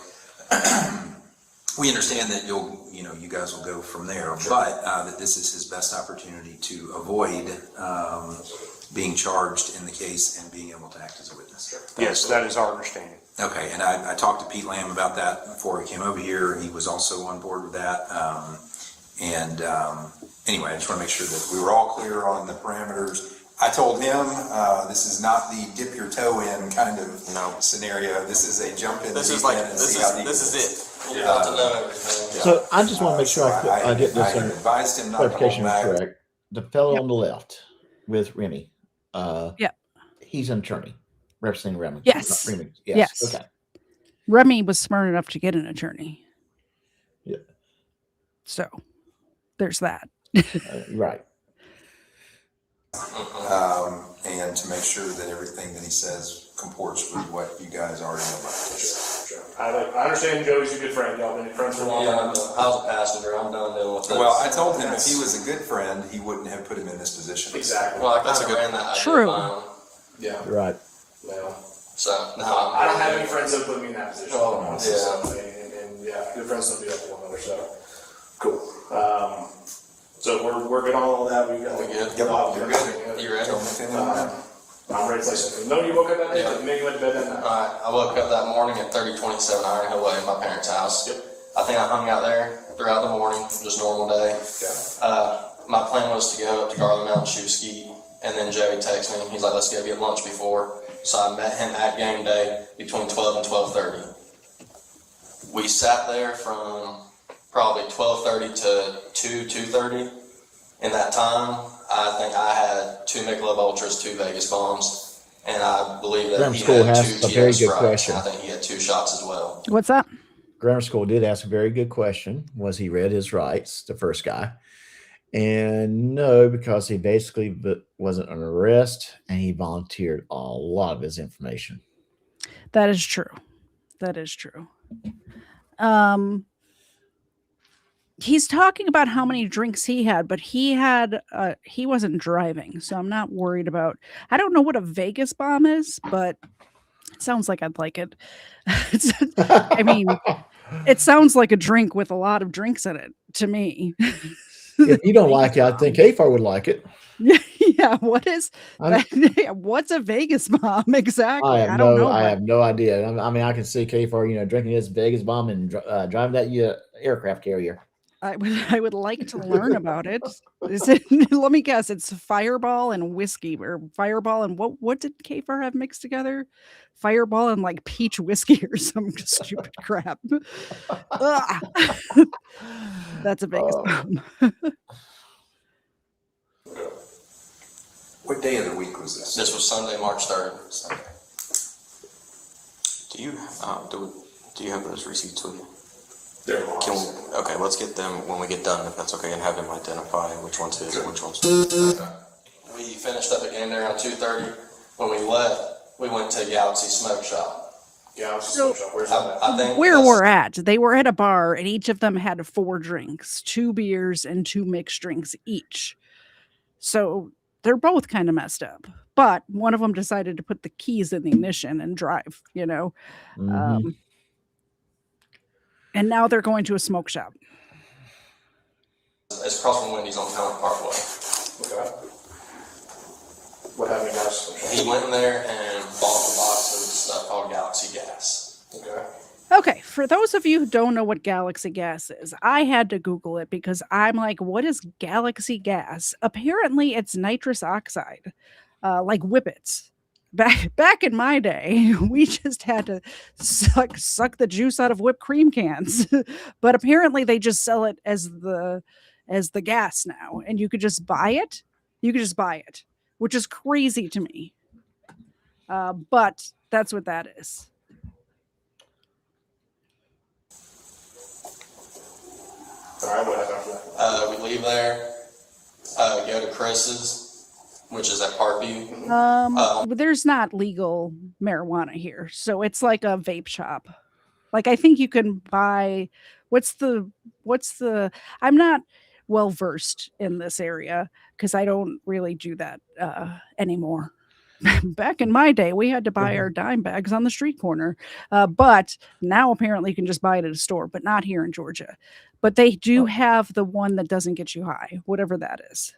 we understand that you guys will go from there, but that this is his best opportunity to avoid being charged in the case and being able to act as a witness. Yes, that is our understanding. Okay, and I talked to Pete Lamb about that before he came over here. He was also on board with that. Anyway, I just want to make sure that we were all clear on the parameters. I told him this is not the dip your toe in kind of scenario. This is a jump in. This is it. You're about to know everything. So I just want to make sure I get this I advised him not to hold clarification back. correct. The fellow on the left with Remy, Yeah. he's an attorney representing Remy. Yes. Remy. Yes. Okay. Remy was smart enough to get an attorney. Yeah. So there's that. Right. And to make sure that everything that he says comports with what you guys already know about this. I understand Joey's a good friend. Y'all been friends for a long time. I was a passenger. I'm done dealing with this. Well, I told him if he was a good friend, he wouldn't have put him in this position. Exactly. Well, that's a good that. True. Yeah. Right. Well, So no, I don't have any friends that put me in that position. Oh, yeah. And yeah, good friends don't be up to one another. So cool. So we're good on all that. We got. We good? Yep, you're good. You ready? I'm ready to play something. No, you woke up that night. Yeah. Maybe you went to bed that night. Alright, I woke up that morning at 3027 Iron Hill Way at my parents' house. Yep. I think I hung out there throughout the morning, just normal day. My plan was to go up to Garland Mountain shoe ski, and then Joey texted me. He's like, let's go get lunch before. So I met him at game day between 12 and 12:30. We sat there from probably 12:30 to 2:30. In that time, I think I had 2 Michelob Ultras, 2 Vegas bombs, and I believe that Grammar he School had has 2 a very GX good Sprites, question. and I think he had 2 shots as well. What's that? Grammar School did ask a very good question. Was he read his rights, the first guy? And no, because he basically wasn't an arrest, and he volunteered a lot of his information. That is true. That is true. He's talking about how many drinks he had, but he wasn't driving, so I'm not worried about. I don't know what a Vegas bomb is, but it sounds like I'd like it. I mean, it sounds like a drink with a lot of drinks in it to me. If you don't like it, I think AFAR would like it. Yeah, what is I'm- what's a Vegas bomb exactly? I don't know. I have no idea. I mean, I can see KFAR, drinking his Vegas bomb and driving that aircraft carrier. I would like to learn about it. Is it? Let me guess. It's Fireball and whiskey, or Fireball and what did Kfar have mixed together? Fireball and like peach whiskey or some stupid crap. Ugh. That's a Vegas Oh. bomb. What day of the week was this? This was Sunday, March 3rd. Sunday. Do you have those receipts with you? They're Can lost. we, okay, let's get them when we get done, if that's okay, and have him identify which one's his and which one's. We finished up the game there around 2:30. When we left, we went to Galaxy Smoke Shop. Galaxy So- Smoke Shop. Where's that? I think Where that's- we're at, they were at a bar and each of them had 4 drinks, 2 beers and 2 mixed drinks each. So they're both kind of messed up. But one of them decided to put the keys in the ignition and drive, you know. Mhm. And now they're going to a smoke shop. It's across from Wendy's on Talent Parkway. Okay. What happened to Galaxy Smoke Shop? He went in there and bought a box of stuff called Galaxy Gas. Okay. Okay, for those of you who don't know what Galaxy Gas is, I had to Google it because I'm like, what is Galaxy Gas? Apparently, it's nitrous oxide, like Whippets. Back in my day, we just had to suck the juice out of whipped cream cans. But apparently, they just sell it as the gas now, and you could just buy it. You could just buy it, which is crazy to me. But that's what that is. All right. What happened after that? We leave there, go to Chris's, which is at Parkview. But there's not legal marijuana here, so it's like a vape shop. Like I think you can buy. What's the? I'm not well versed in this area because I don't really do that anymore. Back in my day, we had to buy our dime bags on the street corner, but now apparently you can just buy it at a store, but not here in Georgia. But they do have the one that doesn't get you high, whatever that is.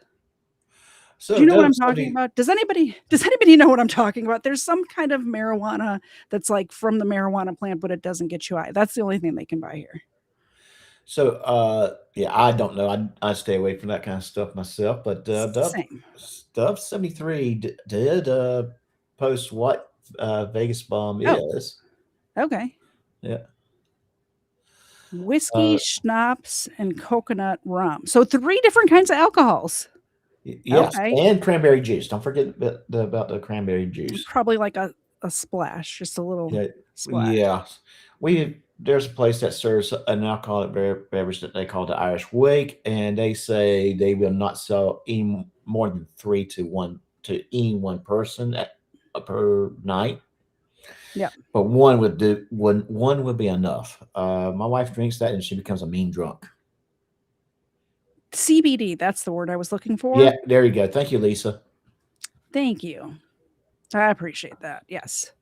So Do you know what I'm Doug, talking about? Does anybody know what I'm talking about? There's some kind of marijuana that's from the marijuana plant, but it doesn't get you high. That's the only thing they can buy here. So yeah, I don't know. I stay away from that kind of stuff myself. But Same. Dove 73 did post what Vegas Bomb Oh. is. Okay. Yeah. Whiskey, schnapps, and coconut rum. So 3 different kinds of alcohols. Yes, Okay. and cranberry juice. Don't forget about the cranberry juice. Probably like a splash, just a little Yeah, splash. yeah. There's a place that serves an alcoholic beverage that they call the Irish Wake, and they say they will not sell any more than 3 to any one person per night. Yeah. But one would do. One would be enough. My wife drinks that, and she becomes a mean drunk. CBD, that's the word I was looking for. Yeah, there you go. Thank you, Lisa. Thank you. I appreciate that. Yes.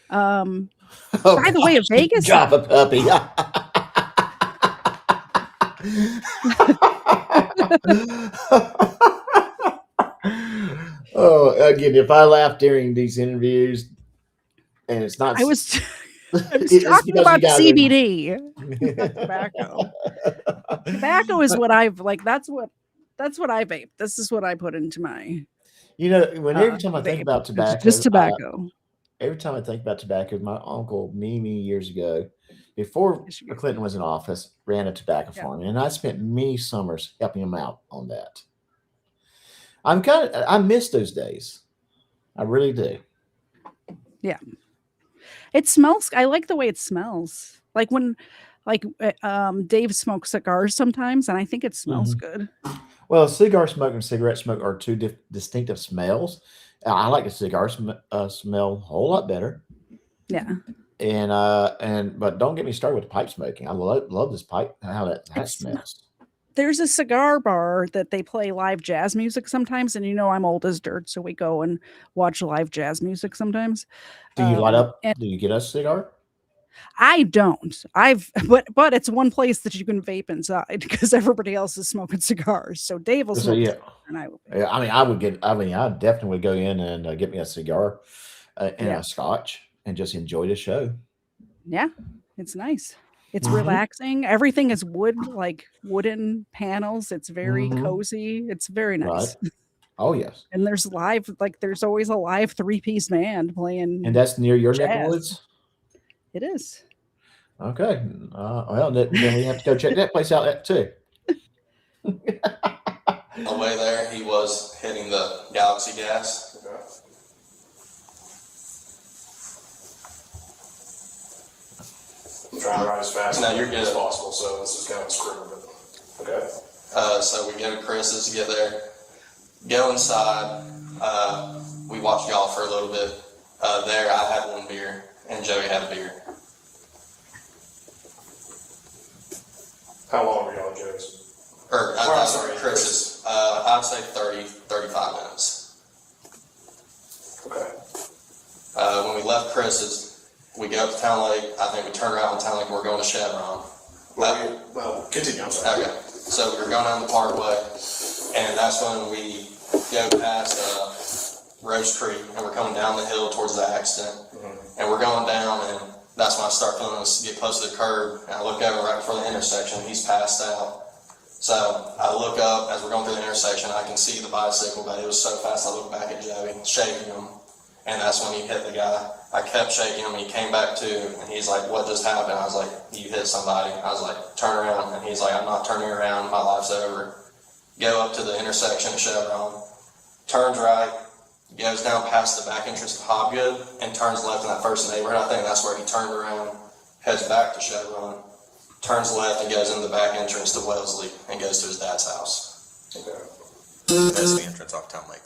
Oh, By the way, gosh, Vegas- drop a puppy. Oh, again, if I laugh during these interviews, and it's not, I was it's talking because about you guys are- CBD. Tobacco. Tobacco is what I've that's what I vape. This is what I put into my You know, every time I vape. think about It's tobacco, just tobacco. every time I think about tobacco, my uncle, many years ago, before Yes, you do. Clinton was in office, ran a tobacco Yeah. farm, and I spent many summers helping him out on that. I miss those days. I really do. It smells. I like the way it smells. Like when Dave smokes cigars sometimes, and I think it smells good. Well, cigar smoke and cigarette smoke are 2 distinctive smells. I like the cigar smell a whole lot better. Yeah. But don't get me started with the pipe smoking. I love this pipe, how that It's- smells. There's a cigar bar that they play live jazz music sometimes, and I'm old as dirt, so we go and watch live jazz music sometimes. Do you light up? and- Do you get a cigar? I don't. But it's one place that you can vape inside because everybody else is smoking cigars. So Dave will So smoke, yeah, and I will. yeah. I definitely would go in and get me a cigar and Yeah. a scotch and just enjoy the show. Yeah, it's nice. It's Mhm. relaxing. Everything is wood, like wooden panels. It's very Mhm. cozy. It's very Right. nice. Oh, yes. And there's there's always a live 3-piece band And playing that's near your neck of jazz. woods? It is. Okay. Well, then we have to go check that place out too. On the way there, he was hitting the Galaxy gas. Okay. I'm trying to ride as fast No, you're good. as possible, so this is kind of screwed. But okay. So we go to Chris's to get there. Go inside. We watch golf for a little bit. There, I had one beer, and Joey had a beer. How long were you on Joe's? Sorry, Chris's. I'd say 30, 35 minutes. Okay. When we left Chris's, we go up to Town Lake. I think we turned around in Town Lake and we're going to Chevron. Well, continue. I'm sorry. Okay. So we were going down the Parkway, and that's when we go past Rose Creek, and we're coming down the hill towards the accident. And we're going down, and that's when I start feeling us get close to the curb, and I look over right before the intersection. He's passed out. So I look up as we're going through the intersection. I can see the bicycle, but it was so fast. I look back at Joey, shaking him, and that's when he hit the guy. I kept shaking him, and he came back to, and he's like, "What just happened?" I was like, "You hit somebody." I was like, "Turn around," and he's like, "I'm not turning around. My life's over." Go up to the intersection of Chevron, turns right, goes down past the back entrance of Hobgood, and turns left in that first neighborhood. I think that's where he turned around, heads back to Chevron, turns left, and goes in the back entrance to Wellesley, and goes to his dad's house. Okay. That's the entrance off Town Lake.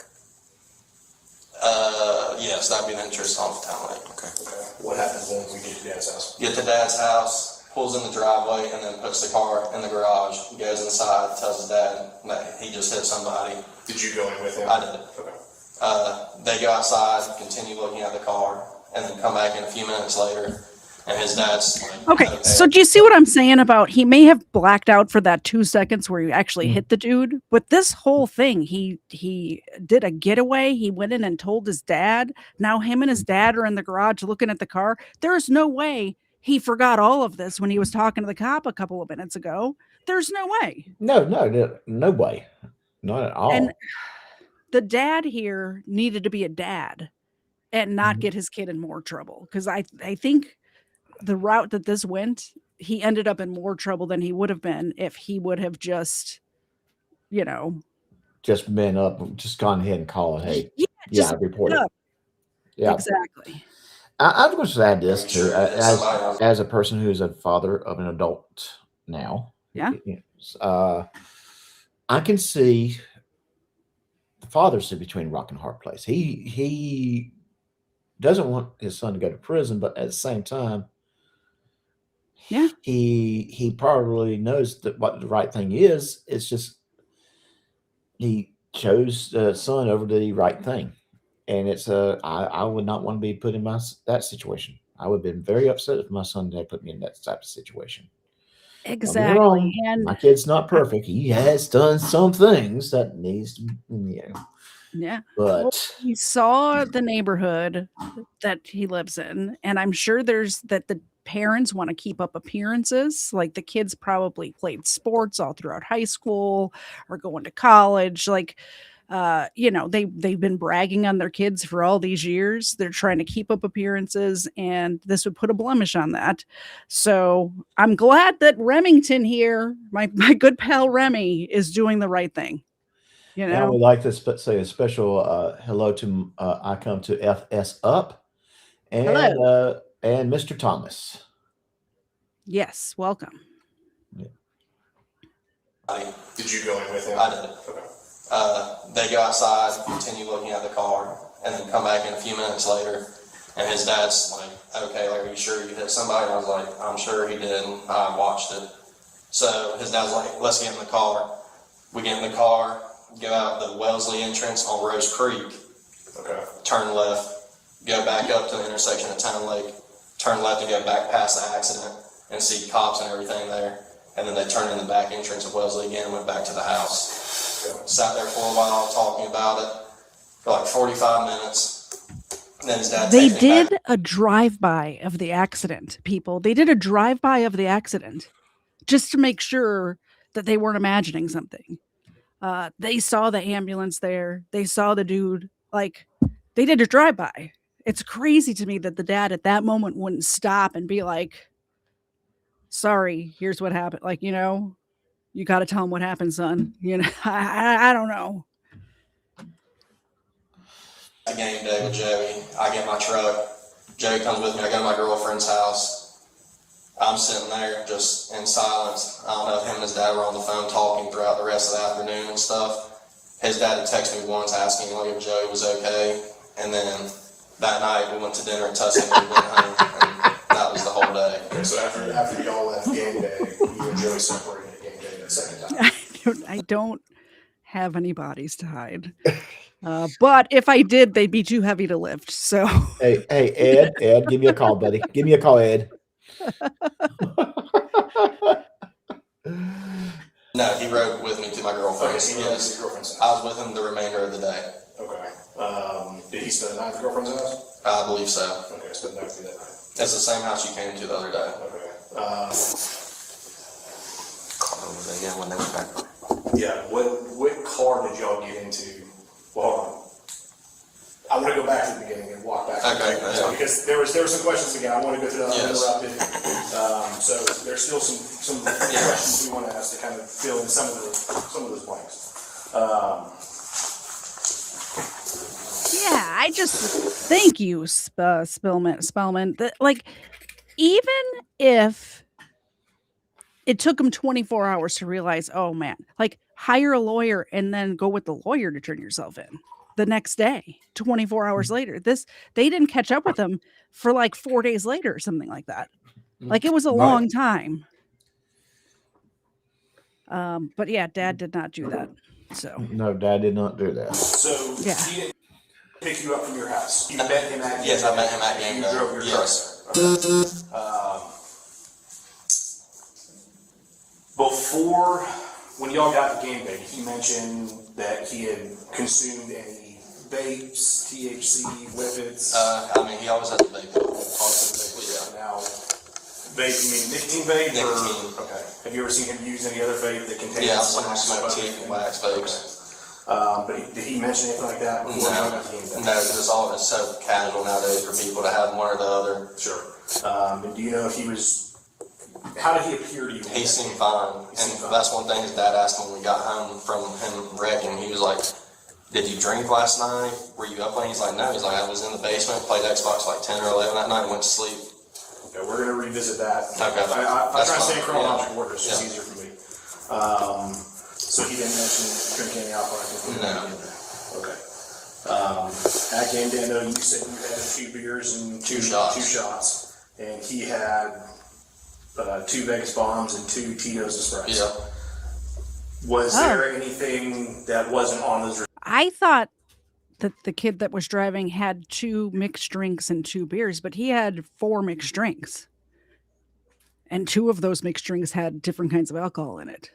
Yes, that'd be the entrance off Town Lake. Okay. Okay. What happens when we get to Dad's house? Get to Dad's house, pulls in the driveway, and then puts the car in the garage, goes inside, tells his dad that he just hit somebody. Did you go in with him? I did. Okay. They go outside, continue looking at the car, and then come back in a few minutes later, and his dad's like, Okay, so do you see what I'm saying about he may have blacked out for that 2 seconds where he actually hit the dude, but this whole thing, he did a getaway. He went in and told his dad. Now him and his dad are in the garage looking at the car. There's no way he forgot all of this when he was talking to the cop a couple of minutes ago. There's no way. No way. Not at all. And the dad here needed to be a dad and not get his kid in more trouble, because I think the route that this went, he ended up in more trouble than he would have been if he would have just, Just been up, just gone ahead and called, hey, just I report it it. up. Yeah. Exactly. I'm going to add this too, Sure, it's somebody as a person who is a father of an adult now. Yeah. I can see the father sit between rock and hard place. He doesn't want his son to go to prison, but at the same time, Yeah. he probably knows that what the right thing is. It's just he chose the son over the right thing, and it's I would not want to be put in that situation. I would have been very upset if my son had put me in that type of situation. Don't get me Exactly. wrong, And my kid's not perfect. He has done some things that needs to, yeah. but He saw the neighborhood that he lives in, and I'm sure that the parents want to keep up appearances. Like the kids probably played sports all throughout high school or going to college. Like, they've been bragging on their kids for all these years. They're trying to keep up appearances, and this would put a blemish on that. So I'm glad that Remington here, my good pal Remy, is doing the right thing. I would like to say a special hello to I come to FS Up and Hello. And Mr. Thomas. Yes, welcome. Did you go in with him? I did. Okay. They go outside, continue looking at the car, and then come back in a few minutes later, and his dad's like, "Okay, are you sure you hit somebody?" I was like, "I'm sure he did. I watched it." So his dad's like, "Let's get in the car." We get in the car, go out the Wellesley entrance on Rose Creek, Okay. turn left, go back up to the intersection of Town Lake, turn left and go back past the accident and see cops and everything there. And then they turned in the back entrance of Wellesley again and went back to the house. Okay. Sat there for a while talking about it for like 45 minutes. And then his dad They takes me back. did a drive-by of the accident, people. They did a drive-by of the accident just to make sure that they weren't imagining something. They saw the ambulance there. They saw the dude. Like, they did a drive-by. It's crazy to me that the dad at that moment wouldn't stop and be like, sorry, here's what happened. Like, you know, you got to tell him what happened, son. You know, I don't know. The game day with Joey. I get my truck. Joey comes with me. I go to my girlfriend's house. I'm sitting there just in silence. I don't know if him and his dad were on the phone talking throughout the rest of the afternoon and stuff. His dad had texted me once asking if Joey was okay. And then that night we went to dinner at Tustin and we went home. And that was the whole day. Okay, so after y'all left game day, you and Joey separated at game day that second time. I don't have any bodies to hide. But if I did, they'd be too heavy to lift. So Hey, Ed, give me a call, buddy. Give me a call, Ed. No, he rode with me to my girlfriend's. Okay, so you went to Yes. your girlfriend's house. I was with him the remainder of the day. Okay. Did he spend the night at your girlfriend's house? I believe so. Okay, spent the night with you that night. It's the same house you came to the other day. Okay. Yeah, when they went back. Yeah, what car did y'all get into? Well, hold on. I want to go back to the beginning and walk back. Okay, yeah. Because there were some questions again. I want to go through that. Yes. So there's still some questions we want to ask to kind of fill in some of those blanks. yeah, I just thank you, Spellman. That, like, even if it took him 24 hours to realize, oh man, like, hire a lawyer and then go with the lawyer to turn yourself in the next day, 24 hours later. They didn't catch up with him for like 4 days later or something like that. Like, it was a long time. But yeah, Dad did not do that. So No, Dad did not do that. So Yeah. he didn't pick you up from your house. You met him at Yes, I met him at game You day. drove your Yes. truck. Okay. Before, when y'all got to game day, he mentioned that he had consumed any vapes, THC, whippets. I mean, he always had the vape. Yeah. Now, vape, you mean nicotine vape? Nicotine. Or, okay. Have you ever seen him use any other vape that contains? Yeah, I've seen him wax, smoke butter? teeth and wax vapes. But did he mention anything like that before y'all got to game day? No, because it's so casual nowadays for people to have one or the other. Sure. And do you know if he was? How did he appear to you? He seemed fine, and that's one thing his dad asked when we got home from him wrecking. He was like, "Did you drink last night? Were you up late?" He's like, "No." He's like, "I was in the basement, played Xbox like 10 or 11 that night, and went to sleep." Okay, we're gonna revisit that. Okay. I try That's to stay in fine. chronological order. It's just Yeah. easier for me. So he didn't mention drinking any alcohol. No. Okay. At game day, I know you said you had 2 beers and Two shots. 2 shots, and he had 2 Vegas bombs and 2 Tito's Express. Yeah. Was there anything that wasn't on those? I thought that the kid that was driving had 2 mixed drinks and 2 beers, but he had 4 mixed drinks. And 2 of those mixed drinks had different kinds of alcohol in it.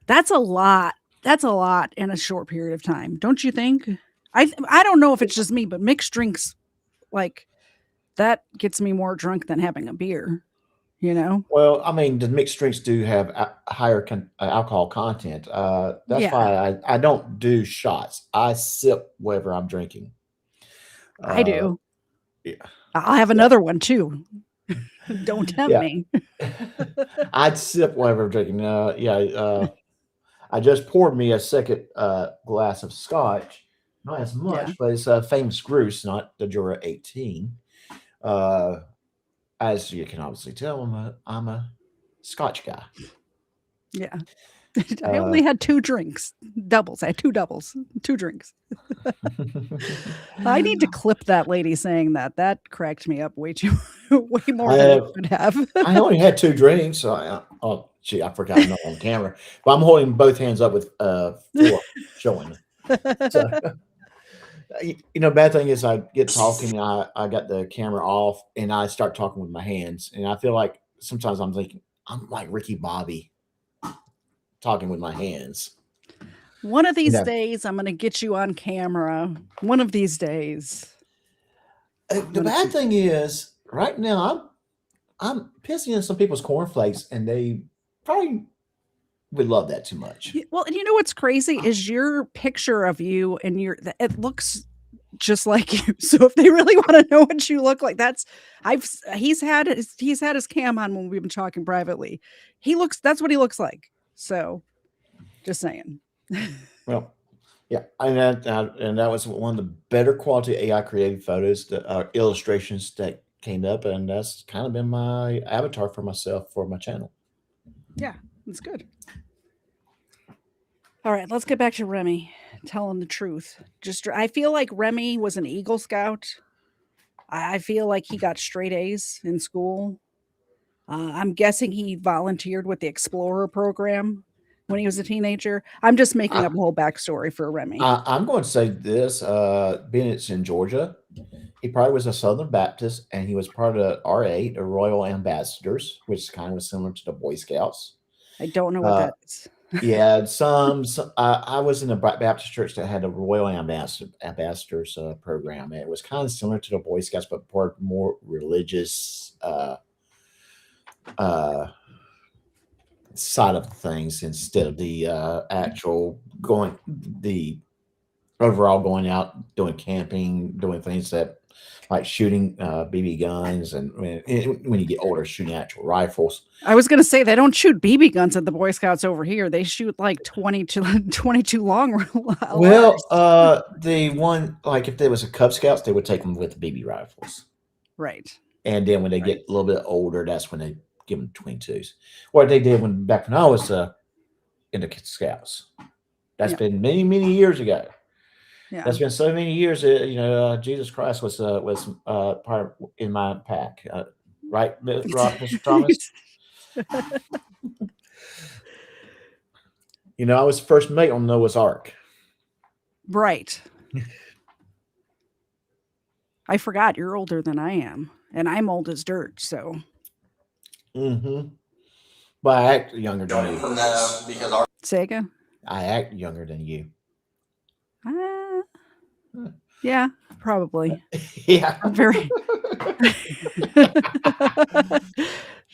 That's a lot. That's a lot in a short period of time. Don't you think? I don't know if it's just me, but mixed drinks, like, that gets me more drunk than having a beer, you know? Well, I mean, the mixed drinks do have higher alcohol content. That's Yeah. why I don't do shots. I sip whatever I'm drinking. I do. yeah. I'll have another one too. Don't tempt Yeah. me. I'd sip whatever I'm drinking. I just poured me a second glass of scotch. Not as much, Yeah. but it's Famous Grouse, not the Jura 18. As you can obviously tell, I'm a Scotch guy. Yeah. I only had 2 drinks, doubles. I had 2 doubles, 2 drinks. I need to clip that lady saying that. That cracked me up way more than it should have. I only had 2 drinks. So I forgot I'm not on camera, but I'm holding both hands up with 4 showing. So, bad thing is I get talking, I got the camera off and I start talking with my hands. And I feel like sometimes I'm thinking, I'm like Ricky Bobby talking with my hands. One of these Yeah. days, I'm going to get you on camera. One of these days. The bad thing is, right now, I'm pissing in some people's cornflakes, and they probably would love that too much. Well, and you know what's crazy is your picture of you and it looks just like you. So if they really want to know what you look like, he's had his cam on when we've been talking privately. That's what he looks like. So just saying. Well, yeah, and that was one of the better quality AI created photos, illustrations that came up, and that's kind of been my avatar for myself for my channel. Yeah, that's good. All right, let's get back to Remy telling the truth. I feel like Remy was an Eagle Scout. I feel like he got straight A's in school. I'm guessing he volunteered with the Explorer program when he was a teenager. I'm just making up a whole backstory for Remy. I'm going to say this, being it's in Georgia, he probably was a Southern Baptist, and he was part of R8, the Royal Ambassadors, which kind of similar to the Boy Scouts. I don't know what that is. Yeah, I was in a Baptist church that had a Royal Ambassadors program. It was kind of similar to the Boy Scouts, but more religious side of things instead of the actual overall going out, doing camping, doing things that like shooting BB guns, and when you get older, shooting actual rifles. I was going to say they don't shoot BB guns at the Boy Scouts over here. They shoot like 22 long. Well, the one, like if there was a Cub Scouts, they would take them with the BB rifles. Right. And then when they get a little bit older, that's when they give them 22s. What they did back when I was in the Scouts. That's been many, many years ago. Yeah. That's been so many years. Jesus Christ was part in my pack, right, Mr. Thomas? I was first mate on Noah's Ark. Right. I forgot you're older than I am, and I'm old as dirt. So. Mm-hmm. But I act younger than you. No, because Say again. I act younger than you. Yeah, probably. Yeah. I'm very.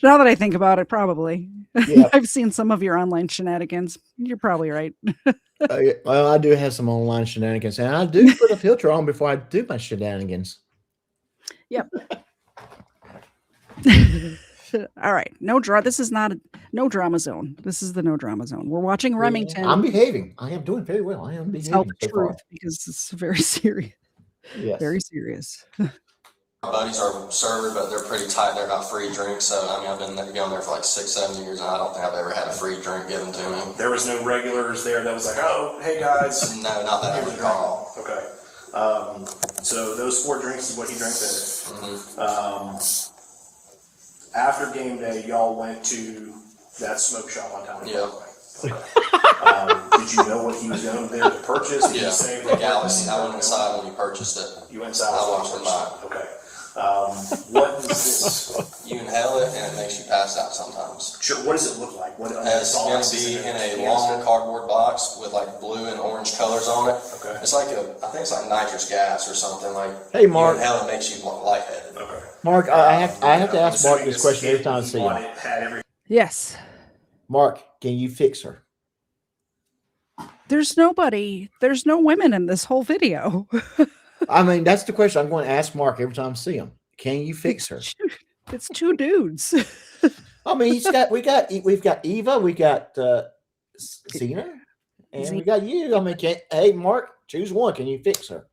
Now that I think about it, probably. Yeah. I've seen some of your online shenanigans. You're probably right. Well, I do have some online shenanigans, and I do put a filter on before I do my shenanigans. Yep. All right. This is not no drama zone. This is the no drama zone. We're watching Remington. I'm behaving. I am doing very well. I am behaving. Tell the truth because it's very serious. Yes. Very serious. our buddies are server, but they're pretty tight. They're not free drinks. So, I mean, I've been going there for like 6-7 years, and I don't think I've ever had a free drink given to me. There was no regulars there that was like, oh, hey guys. No, not that I recall. Okay. So those 4 drinks is what he drank there. Mm-hmm. After game day, y'all went to that smoke shop on town. Yeah. Okay. Did you know what he was going there to purchase? Did yeah. Say the Galaxy. I went inside when he purchased it. You went inside. I watched him buy it. Okay. What is this? You inhale it and it makes you pass out sometimes. Sure. What does it look like? It's going to be in a long cardboard box with like blue and orange colors on it. Okay. It's like I think it's like nitrous gas or something. Like hey, Mark. You inhale it makes you lightheaded. Okay. Mark, I have to ask Mark this question every time I see him. Yes. Mark, can you fix her? There's no women in this whole video. I mean, that's the question I'm going to ask Mark every time I see him. Can you fix her? It's 2 dudes. I mean, we've got Eva, we got Cena, and we got you. I mean, hey, Mark, choose one. Can you fix her?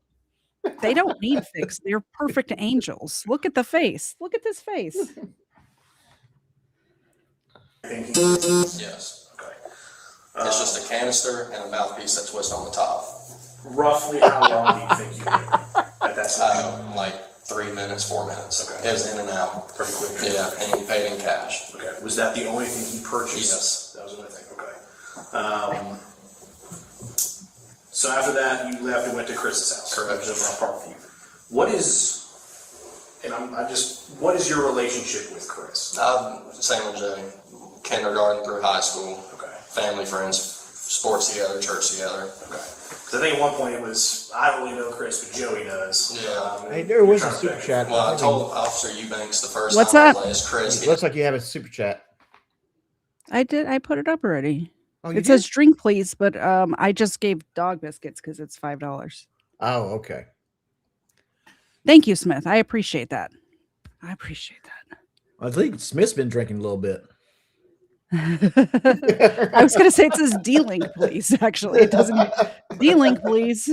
They don't need fix. They're perfect angels. Look at the face. Look at this face. Yes. Okay. It's just a canister and a mouthpiece that twists on the top. Roughly how long do you think you were at that time? Like 3 minutes, 4 minutes. Okay. It was in and out. Pretty quick. Yeah, and he paid in cash. Okay. Was that the only thing he purchased? Yes. That was another thing. Okay. So after that, you left and went to Chris's house. Correct. Which is around Parkview. What is your relationship with Chris? Same with Jay. Kindergarten through high school. Okay. Family, friends, sports together, church together. Okay. Because I think at one point it was, I don't really know Chris, but Joey does. Yeah. Hey, there was You're a trying to super pick. chat. Well, I told Officer Eubanks the first What's time up? I was like, it's Chris. It looks like you have a super chat. I did. I put it up already. Oh, you It says did? drink, please, but I just gave dog biscuits because it's $5. Oh, okay. Thank you, Smith. I appreciate that. I appreciate that. I think Smith's been drinking a little bit. I was going to say it says D-Link, please. Actually, it doesn't. D-Link, please.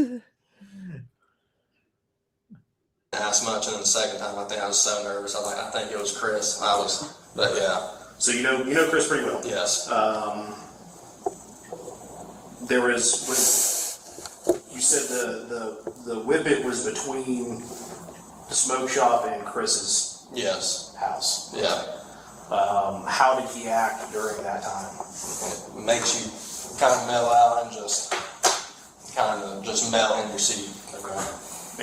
Asked much, and then the second time, I think I was so nervous. I was like, I think it was Chris. But yeah, So you know Chris pretty well. yes. There was you said the whippet was between the smoke shop and Chris's Yes. house. Yeah. How did he act during that time? It makes you kind of mellow out and just melt in your seat. Okay.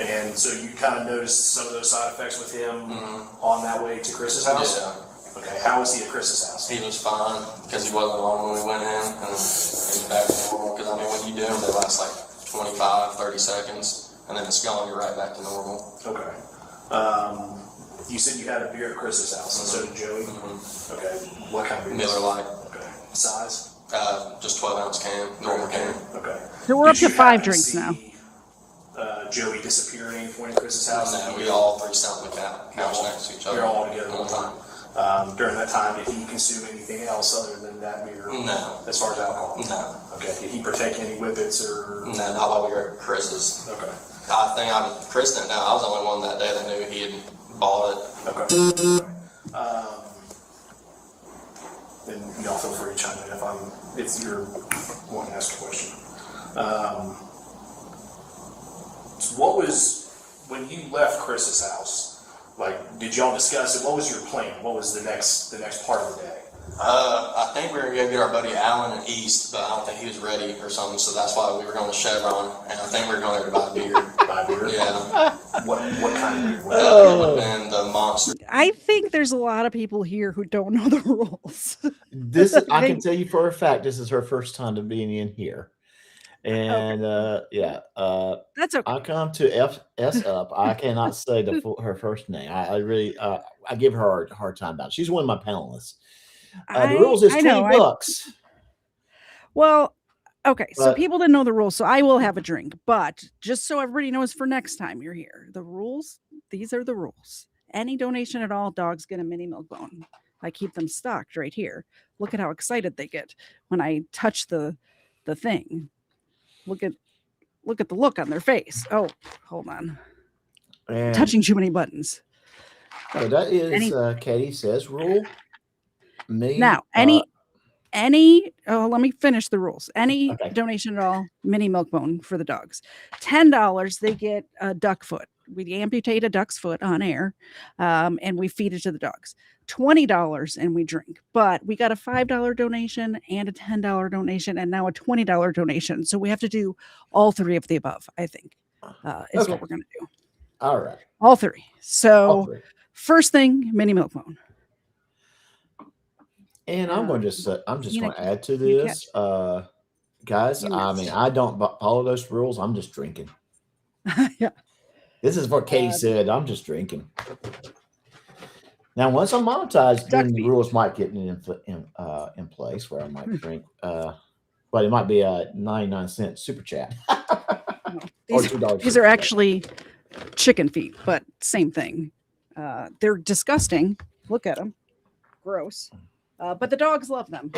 And so you kind of noticed some of those side effects with him Mhm. on that way to Chris's house? Yeah. Okay, how was he at Chris's house? He was fine because he wasn't alone when we went in, and he was back to normal. Because I mean, when you do them, they last like 25, 30 seconds, and then it's gone. You're right back to normal. Okay. You said you had a beer at Chris's house, and so did Joey? Mhm. Okay, what kind of beer? Miller Lite, Okay. Size? just 12-ounce can, normal can. Okay. So we're up Did to you 5 happen to drinks see, now. Joey disappear at any point at Chris's house? No, we all three sat on the couch next to each other. You're all together all the time. During that time, did he consume anything else other than that beer? No. As far as alcohol? No, Okay, did he partake in any whippets or? no, not while we were at Chris's. Okay, Chris didn't know. I was the only one that day that knew he had bought it. okay. And y'all feel free to chime in if you're wanting to ask a question. So what was, when you left Chris's house, like, did y'all discuss it? What was your plan? What was the next part of the day? I think we were going to get our buddy Alan in East, but I don't think he was ready or something, so that's why we were going to Chevron, and I think we were going there to buy beer. Buy beer? Yeah. What kind of beer? It would have been the Monster. I think there's a lot of people here who don't know the rules. This I can tell you for a fact. This is her first time to being in here, and That's okay. I come to FS up. I cannot say her first name. I really I give her a hard time about it. She's one of my panelists. The rules is I know, $20. Well, okay, so But- people didn't know the rules, so I will have a drink. But just so everybody knows for next time you're here, the rules, these are the rules. Any donation at all, dogs get a mini milk bone. I keep them stocked right here. Look at how excited they get when I touch the thing. Look at the look on their face. Oh, hold on. And Touching too many buttons. so that is Any- Katie says rule. Me Now, let me finish the rules. Any Okay. donation at all, mini milk bone for the dogs. $10, they get a duck foot. We amputate a duck's foot on air, and we feed it to the dogs. $20 and we drink. But we got a $5 donation and a $10 donation and now a $20 donation. So we have to do all three of the above, I think, is Okay. what we're going to do. All right. All three. So All three. first thing, mini milk bone. And I'm going to just I'm just you know, going to add to you this, guys. You I missed. mean, I don't follow those rules. I'm just drinking. Yeah. This is what Katie said. I'm just drinking. Now, once I'm monetized, Duck then the feet. rules might get in place where I might drink. But it might be a 99-cent super chat. Or These, $2 these super are chat. actually chicken feet, but same thing. They're disgusting. Look at them. Gross. But the dogs love them.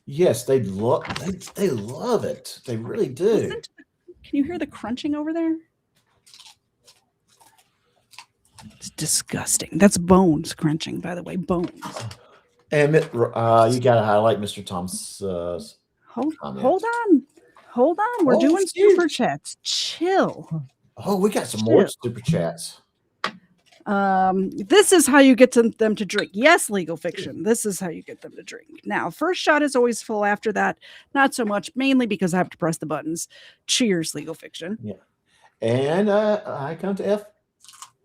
Yes, they love it. They really do. Listen to can you hear the crunching over there? It's disgusting. That's bones crunching, by the way. Bones. And you got to highlight Mr. Tom's. Hold comment. Hold on. We're Oh, doing excuse- super chats. Chill. Oh, we got some more Shit. super chats. This is how you get them to drink. Yes, legal fiction. This is how you get them to drink. Now, first shot is always full. After that, not so much, mainly because I have to press the buttons. Cheers, legal fiction. And I come to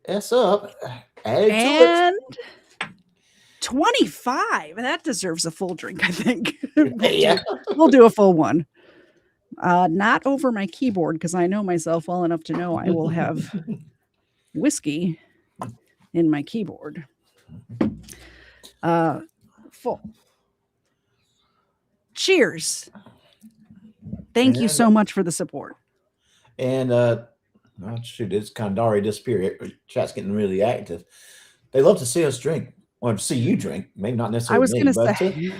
FS up. Add to And 25. That deserves a full drink, I think. it. Yeah. We'll do a full one. Not over my keyboard, because I know myself well enough to know I will have whiskey in my keyboard. Full. Cheers. Thank you so much for the support. And oh, shoot, it's kind of already disappeared. Chat's getting really active. They love to see us drink, or see you drink. Maybe not necessarily. I was going to but say,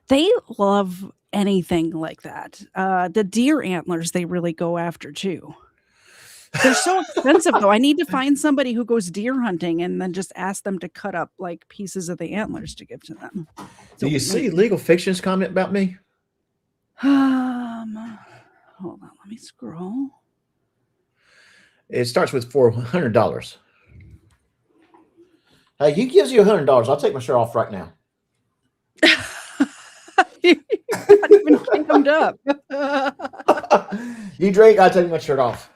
they love anything like that. The deer antlers they really go after too. They're so expensive though. I need to find somebody who goes deer hunting and then just ask them to cut up like pieces of the antlers to give to them. Do you see Legal Fiction's comment about me? Hold on, let me scroll. It starts with $400. Hey, he gives you $100. I'll take my shirt off right now. You're not even jammed up. You drink, I'll take my shirt off.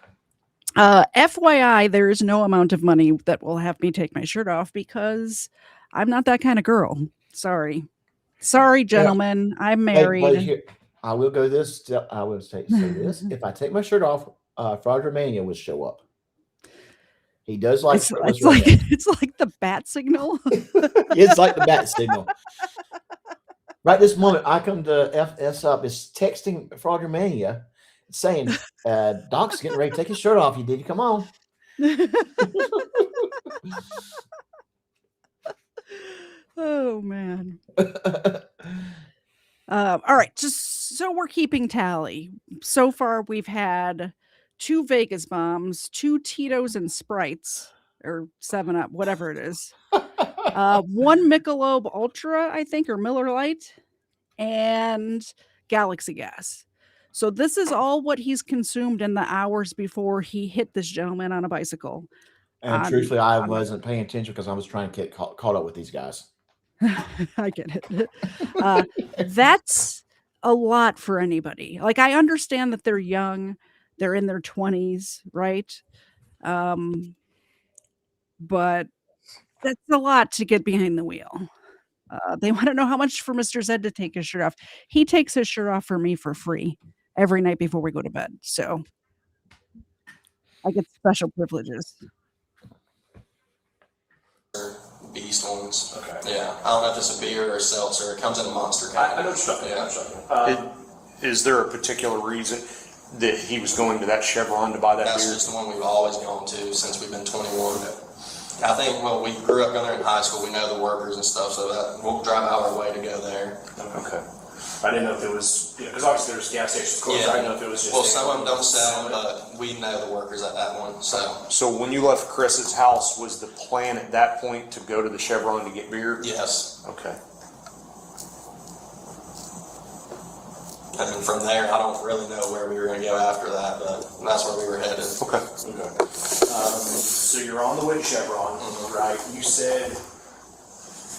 FYI, there is no amount of money that will have me take my shirt off because I'm not that kind of girl. Sorry, gentlemen. Yeah. I'm married. Hey, I will go this. I will say this. If I take my shirt off, Frog Romania will show up. He does like it's like the bat signal. It's like the bat signal. Right this moment, I come to FS up is texting Frog Romania saying, Doc's getting ready to take his shirt off. You did you come on? Oh man. All right, just so we're keeping tally. So far, we've had 2 Vegas bombs, 2 Tito's and Sprites, or 7-Up, whatever it is. 1 Michelob Ultra, I think, or Miller Lite, and Galaxy Gas. So this is all what he's consumed in the hours before he hit this gentleman on a bicycle. And truthfully, I wasn't paying attention because I was trying to get caught up with these guys. I get it. That's a lot for anybody. Like, I understand that they're young, they're in their 20s, right? But that's a lot to get behind the wheel. They want to know how much for Mr. Zed to take his shirt off. He takes his shirt off for me for free every night before we go to bed. So I get special privileges. Beast ones. Okay. Yeah. I don't know if it's a beer or a seltzer. It comes in a monster can. I know what you're talking about. Is there a particular reason that he was going to that Chevron to buy that That's beer? just the one we've always gone to since we've been 21. I think, well, we grew up going there in high school. We know the workers and stuff, so that we'll drive out our way to go there. Okay. I didn't know if it was, because obviously there's gas stations close. Yeah. I didn't know if it was just. Well, some of them don't sell, but we know the workers at that one. So when you left Chris's house, was the plan at that point to go to the Chevron to get beer? Yes. Okay. And then from there, I don't really know where we were going to go after that, but that's where we were headed. Okay. So you're on the way to Chevron, right? You said,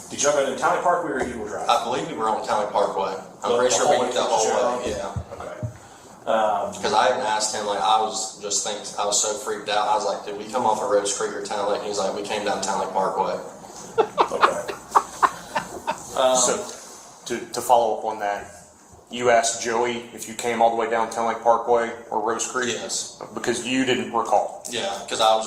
did y'all go to County Parkway or Eagle Drive? I believe we were on County Parkway. I'm pretty sure we went the whole way. Yeah. Okay. Because I even asked him, like, I was so freaked out. I was like, did we come off of Rose Creek or Town Lake? And he's like, we came down Town Lake Parkway. Okay. So to follow up on that, you asked Joey if you came all the way down Town Lake Parkway or Rose Creek? Yes. Because you didn't recall. Yeah, because I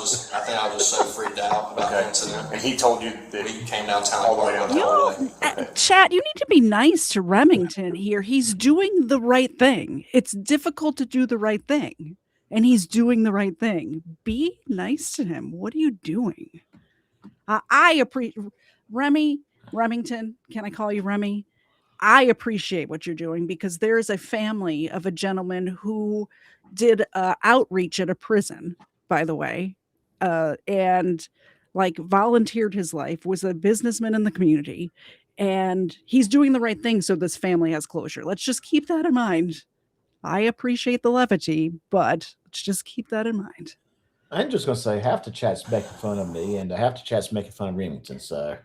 think I was just so freaked out about the incident. And he told you that We came down Town all Lake the way Parkway. down. You know, Chat, you need to be nice to Remington here. He's doing the right thing. It's difficult to do the right thing, and he's doing the right thing. Be nice to him. What are you doing? I appreciate Remington. Can I call you Remy? I appreciate what you're doing because there is a family of a gentleman who did outreach at a prison, by the way, and like volunteered his life, was a businessman in the community, and he's doing the right thing so this family has closure. Let's just keep that in mind. I appreciate the levity, but let's just keep that in mind. I'm just going to say half the chat's making fun of me and half the chat's making fun of Remington. So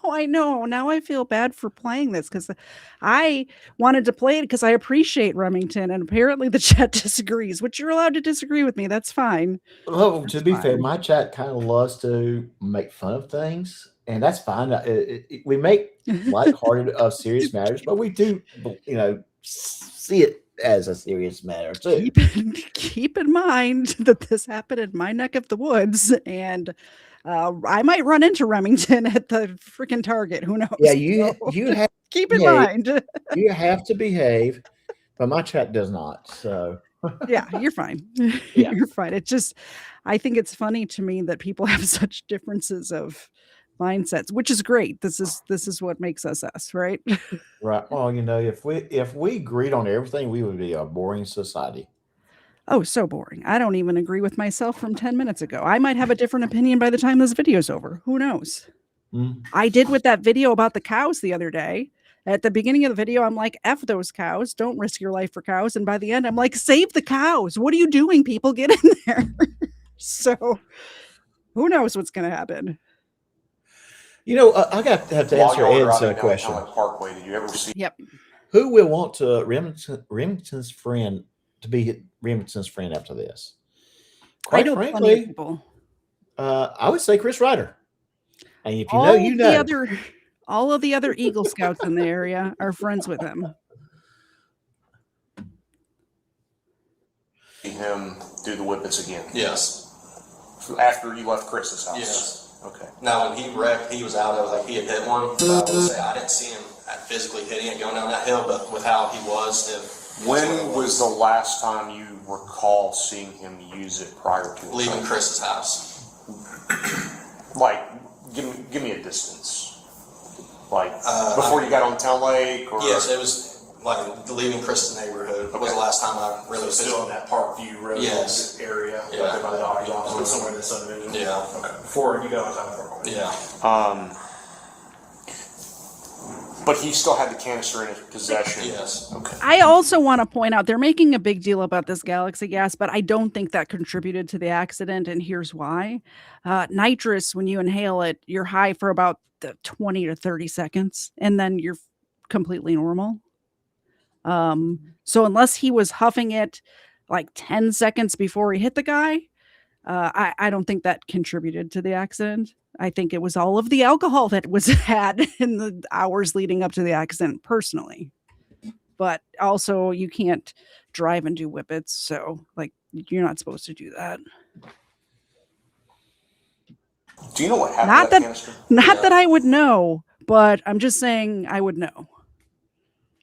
I know. Now I feel bad for playing this because I wanted to play it because I appreciate Remington, and apparently the chat disagrees, which you're allowed to disagree with me. That's fine. Well, to be fair, my chat kind of loves to make fun of things, and that's fine. We make lighthearted of serious matters, but we do, see it as a serious matter too. Keep in mind that this happened in my neck of the woods, and I might run into Remington at the freaking Target. Who knows? Yeah, you have keep in yeah. mind. you have to behave, but my chat does not. So Yeah, you're fine. Yeah. You're fine. It's just, I think it's funny to me that people have such differences of mindsets, which is great. This is what makes us us, right? right. Well, if we agreed on everything, we would be a boring society. Oh, so boring. I don't even agree with myself from 10 minutes ago. I might have a different opinion by the time this video's over. Who knows? Mm. I did with that video about the cows the other day. At the beginning of the video, I'm like, F those cows. Don't risk your life for cows. And by the end, I'm like, save the cows. What are you doing, people? Get in there. So who knows what's going to happen? I have to answer While y'all were Ed's driving down question. Talent Parkway, did you ever see? Yep. Who will want Remington's friend to be Remington's friend after this? I Quite know plenty of frankly, people. I would say Chris Ryder. And if you all know, you know. All of the other Eagle Scouts in the area are friends with him. See him do the whippets again? Yes. After you left Chris's house? Yes. Okay. Now, when he wrecked, he was out of, like, he had hit one. But I would say I didn't see him physically hitting it going down that hill, but with how he was, When was the last time you recall seeing him use it prior to leaving Chris's house? Like, give me a distance. Like, before you got on Town Lake? Or Yes, it was like leaving Chris's neighborhood was the last time I really still in that Parkview Road Yes. area? Yeah. Up there by the doctor's office, somewhere in the subdivision? Yeah. Okay. Before you got on Town Parkway? Yeah. But he still had the canister in his possession? Yes. Okay. I also want to point out they're making a big deal about this Galaxy gas, but I don't think that contributed to the accident, and here's why. Nitrous, when you inhale it, you're high for about 20 to 30 seconds, and then you're completely normal. So unless he was huffing it like 10 seconds before he hit the guy, I don't think that contributed to the accident. I think it was all of the alcohol that was had in the hours leading up to the accident, personally. But also, you can't drive and do whippets, so like you're not supposed to do that. Do you know what happened Not to that that, canister? not that I would know, but I'm just saying I would know.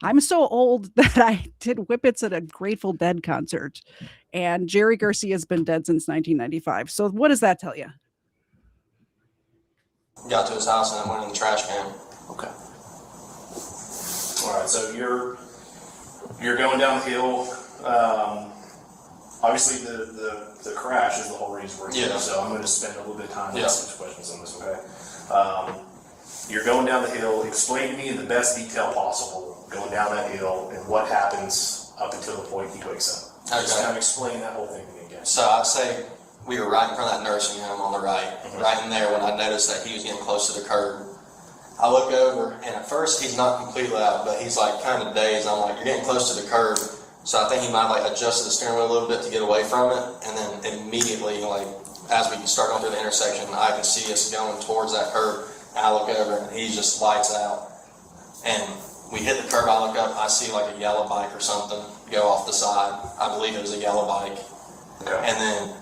I'm so old that I did whippets at a Grateful Dead concert, and Jerry Garcia's been dead since 1995. So what does that tell you? Got to his house and then went in the trash can. Okay. All right, so you're going down the hill. Obviously, the crash is the whole reason we're here. Yeah. So I'm going to spend a little bit of time Yeah. asking questions on this. Okay. You're going down the hill. Explain to me in the best detail possible going down that hill and what happens up until the point he wakes up. Just kind of explain that whole thing to me again. So I'd say we were right in front of that nursing home on the right. Right in there when I noticed that he was getting close to the curb. I look over, and at first he's not completely out, but he's like kind of dazed. I'm like, you're getting close to the curb. So I think he might have like adjusted the steering wheel a little bit to get away from it. And then immediately, like, as we start going through the intersection, I can see us going towards that curb. I look over, and he just lights out. And we hit the curb, I look up, I see like a yellow bike or something go off the side. I believe it was a yellow bike. Okay. And then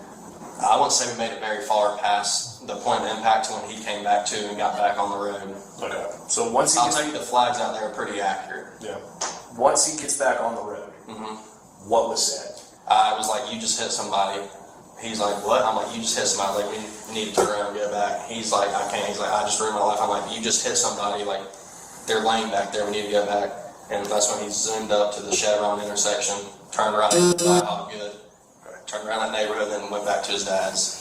I wouldn't say we made it very far past the point of impact to when he came back to and got back on the road. Okay. So once he I'll gets, tell you the flags out there are pretty accurate. yeah. Once he gets back on the road, what was said? I was like, you just hit somebody. He's like, what? I'm like, you just hit somebody. Like, we need to turn around and go back. He's like, I can't. He's like, I just ruined my life. I'm like, you just hit somebody. Like, they're laying back there. We need to go back. And that's when he zoomed up to the Chevron intersection, turned right, all good. Turned around that neighborhood, then went back to his dad's.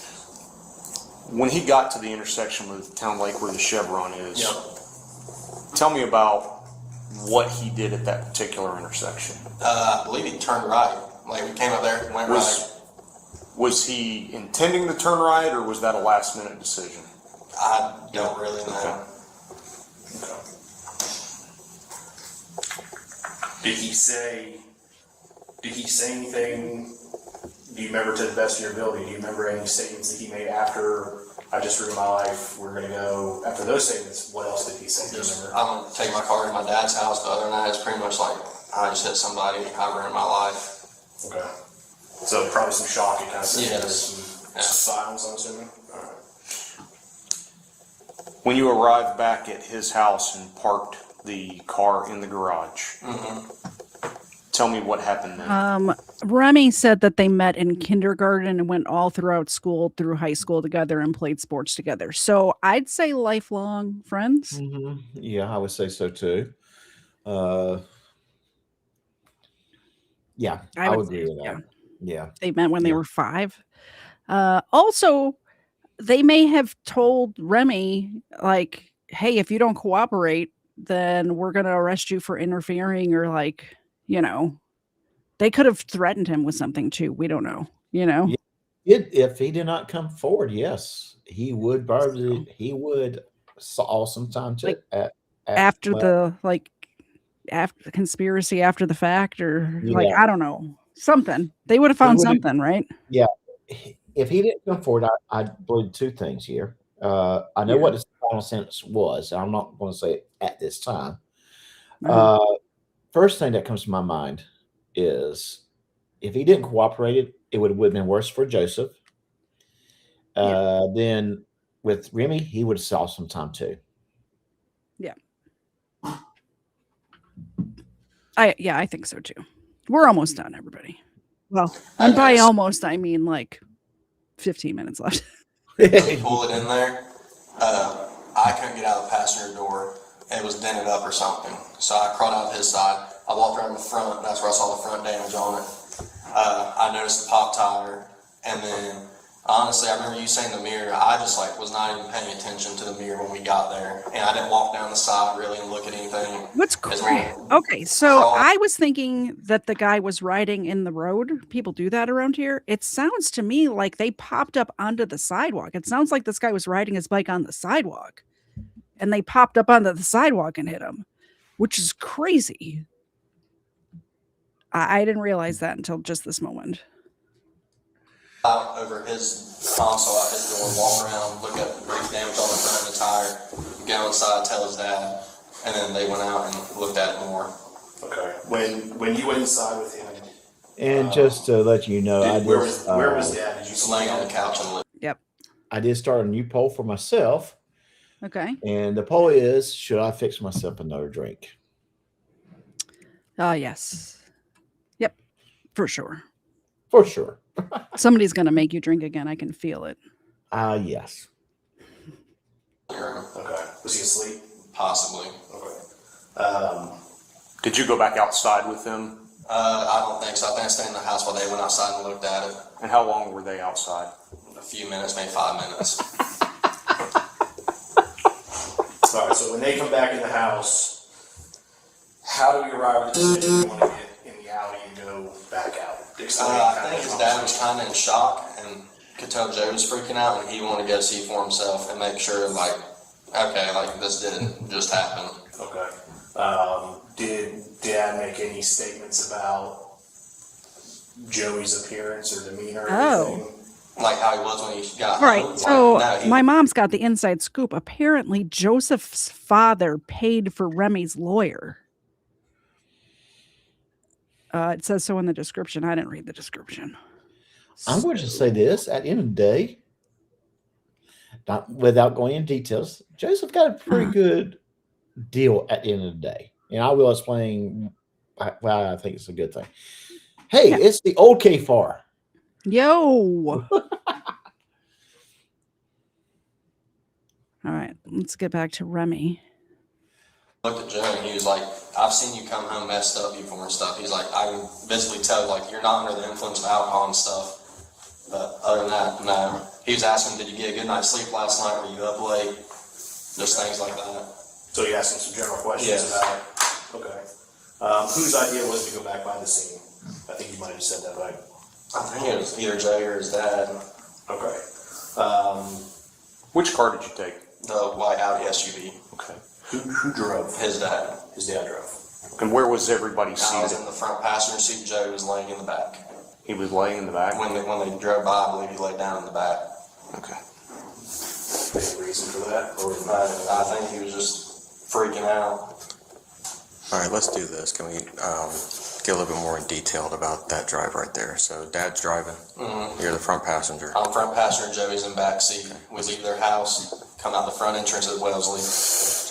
When he got to the intersection with Town Lake where the Chevron is, Yep. tell me about what he did at that particular intersection. I believe he turned right. Like, we came up there and went right. Was he intending to turn right, or was that a last minute decision? I don't really know. Okay. Did he say anything? Do you remember, to the best of your ability, do you remember any statements that he made after, I just ruined my life, we're going to go, after those statements, what else did he say? Do you remember? I'm going to take my car to my dad's house, but other than that, it's pretty much like, I just hit somebody ever in my life. Okay. So probably some shock and kind of Yes. some silence, I'm assuming. All right. When you arrived back at his house and parked the car in the garage, tell me what happened then. Remy said that they met in kindergarten and went all throughout school, through high school together, and played sports together. So I'd say lifelong friends. Yeah, I would say so too. Yeah, I would agree with that. Yeah. They met when they Yeah. were 5. Also, they may have told Remy, like, hey, if you don't cooperate, then we're going to arrest you for interfering, or like, they could have threatened him with something too. We don't know, Yeah. If he did not come forward, yes, he would saw some time to Like, at after well, after the conspiracy after the fact, or like, yeah. I don't know, something. They would have He found would have, something, right? yeah. If he didn't come forward, I believe 2 things here. I know Yeah. what his final sentence was. I'm not going to say it at this time. Uh-huh. First thing that comes to my mind is if he didn't cooperate, it would have been worse for Joseph. Then with Remy, he would have saw some time too. Yeah. I think so too. We're almost done, everybody. Well, and by almost, I mean like 15 minutes left. Pull it in there. I couldn't get out of the passenger door. It was dented up or something. So I crawled out his side. I walked around the front. That's where I saw the front damage on it. I noticed the pop tire. And then, honestly, I remember you saying the mirror. I just was not even paying attention to the mirror when we got there. And I didn't walk down the side really and look at anything. What's crazy? Okay, so I was thinking that the guy was riding in the road. People do that around here. It sounds to me like they popped up onto the sidewalk. It sounds like this guy was riding his bike on the sidewalk, and they popped up onto the sidewalk and hit him, which is crazy. I didn't realize that until just this moment. Out over his console out his door, walk around, look at the brief damage on the front of the tire, go inside, tell his dad, and then they went out and looked at it more. Okay. When you went inside with him, And just to let you know, where was Dad? Did you Just see laying him? on the couch and looked. Yep. I did start a new poll for myself, Okay. and the poll is: should I fix myself another drink? Yes. Yep. For sure. For sure. Somebody's gonna make you drink again. I can feel it. Yes. Okay. Was he asleep? Possibly. Okay. Did you go back outside with them? I don't think so. I think I stayed in the house while they went outside and looked at it. And how long were they outside? A few minutes, maybe 5 minutes. All right. So when they come back in the house, how do we arrive at the decision we want to get in the alley and go back out? I think his dad was kind of in shock and could tell Joe was freaking out, and he wanted to go see for himself and make sure, this didn't just happen. Okay. Did Dad make any statements about Joey's appearance or demeanor? Or anything? Like how he was when he got All right. home? So my mom's got the inside scoop. Apparently, Joseph's father paid for Remy's lawyer. It says so in the description. I didn't read the description. I'm going to say this: at the end of the day, not without going into details, Joseph got a pretty good deal at the end of the day, and I will explain why I think it's a good thing. Hey, it's the old KFAR. Yo. All right, let's get back to Remy. Looked at Joe and he was like, I've seen you come home messed up before and stuff. He's like, I can visibly tell, you're not under the influence of alcohol and stuff. But other than that, no. He was asking, did you get a good night's sleep last night? Were you up late? Just things like that. So you asked him some general questions Yes. about it. Okay. Whose idea was to go back by the scene? I think you might have just said that, right? I think it was either Joe or his dad. Okay. Which car did you take? The white Audi SUV. Okay. Who drove? His dad. His dad drove. And where was everybody I was seated? in the front passenger seat. Joe was laying in the back. He was laying in the back? When they drove by, I believe he laid down in the back. Okay. Any reason for that? Or I think he was just freaking out. All right, let's do this. Can we get a little bit more in detailed about that drive right there? So Dad's driving. You're the front passenger. I'm front passenger and Joey's in back seat. We leave their house, come out the front entrance of Wellesley,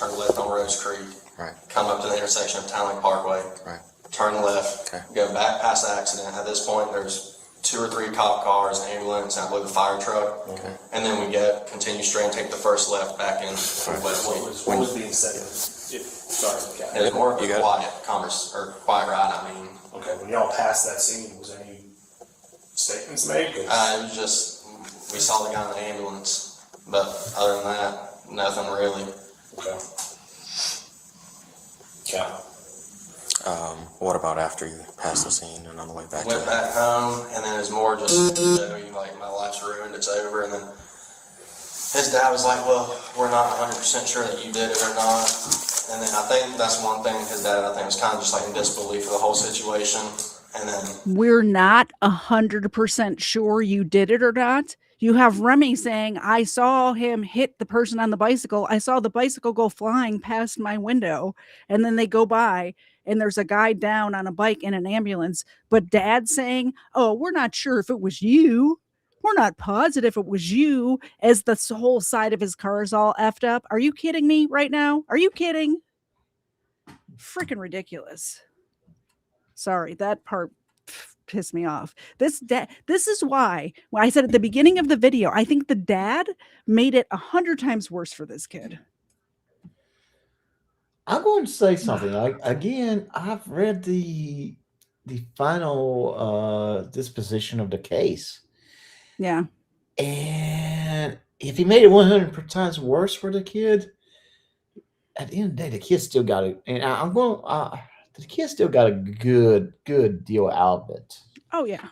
turn left on Rose Creek, Right. come up to the intersection of Town Lake Parkway, Right. turn left, Okay. go back past the accident. At this point, there's 2 or 3 cop cars, an ambulance, and I believe a fire truck. Okay. And then we continue straight and take the first left back in Wellesley. What was being said? Sorry, It Captain. was more of You a got it? quiet ride, I mean. Okay, when y'all passed that scene, was any statements made? It was just, we saw the guy in the ambulance, but other than that, nothing really. Okay. Yeah. What about after you pass the scene and on the way back Went to back home, and then it was more just, Joey, like, my life's ruined, it's over, and then his dad was like, well, we're not 100% sure that you did it or not, and then I think that's one thing, his dad, I think, was kind of just like in disbelief of the whole situation, and then, We're not 100% sure you did it or not. You have Remy saying, I saw him hit the person on the bicycle. I saw the bicycle go flying past my window. And then they go by and there's a guy down on a bike in an ambulance. But Dad saying, oh, we're not sure if it was you. We're not positive it was you, as the whole side of his car is all effed up. Are you kidding me right now? Are you kidding? Freaking ridiculous. Sorry, that part pissed me off. This is why, when I said at the beginning of the video, I think the dad made it 100 times worse for this kid. I'm going to say something. I've read the final disposition of the case, Yeah. and if he made it 100 times worse for the kid, at the end of the day, the kid still got it. And the kid still got a good deal out of it. Oh yeah.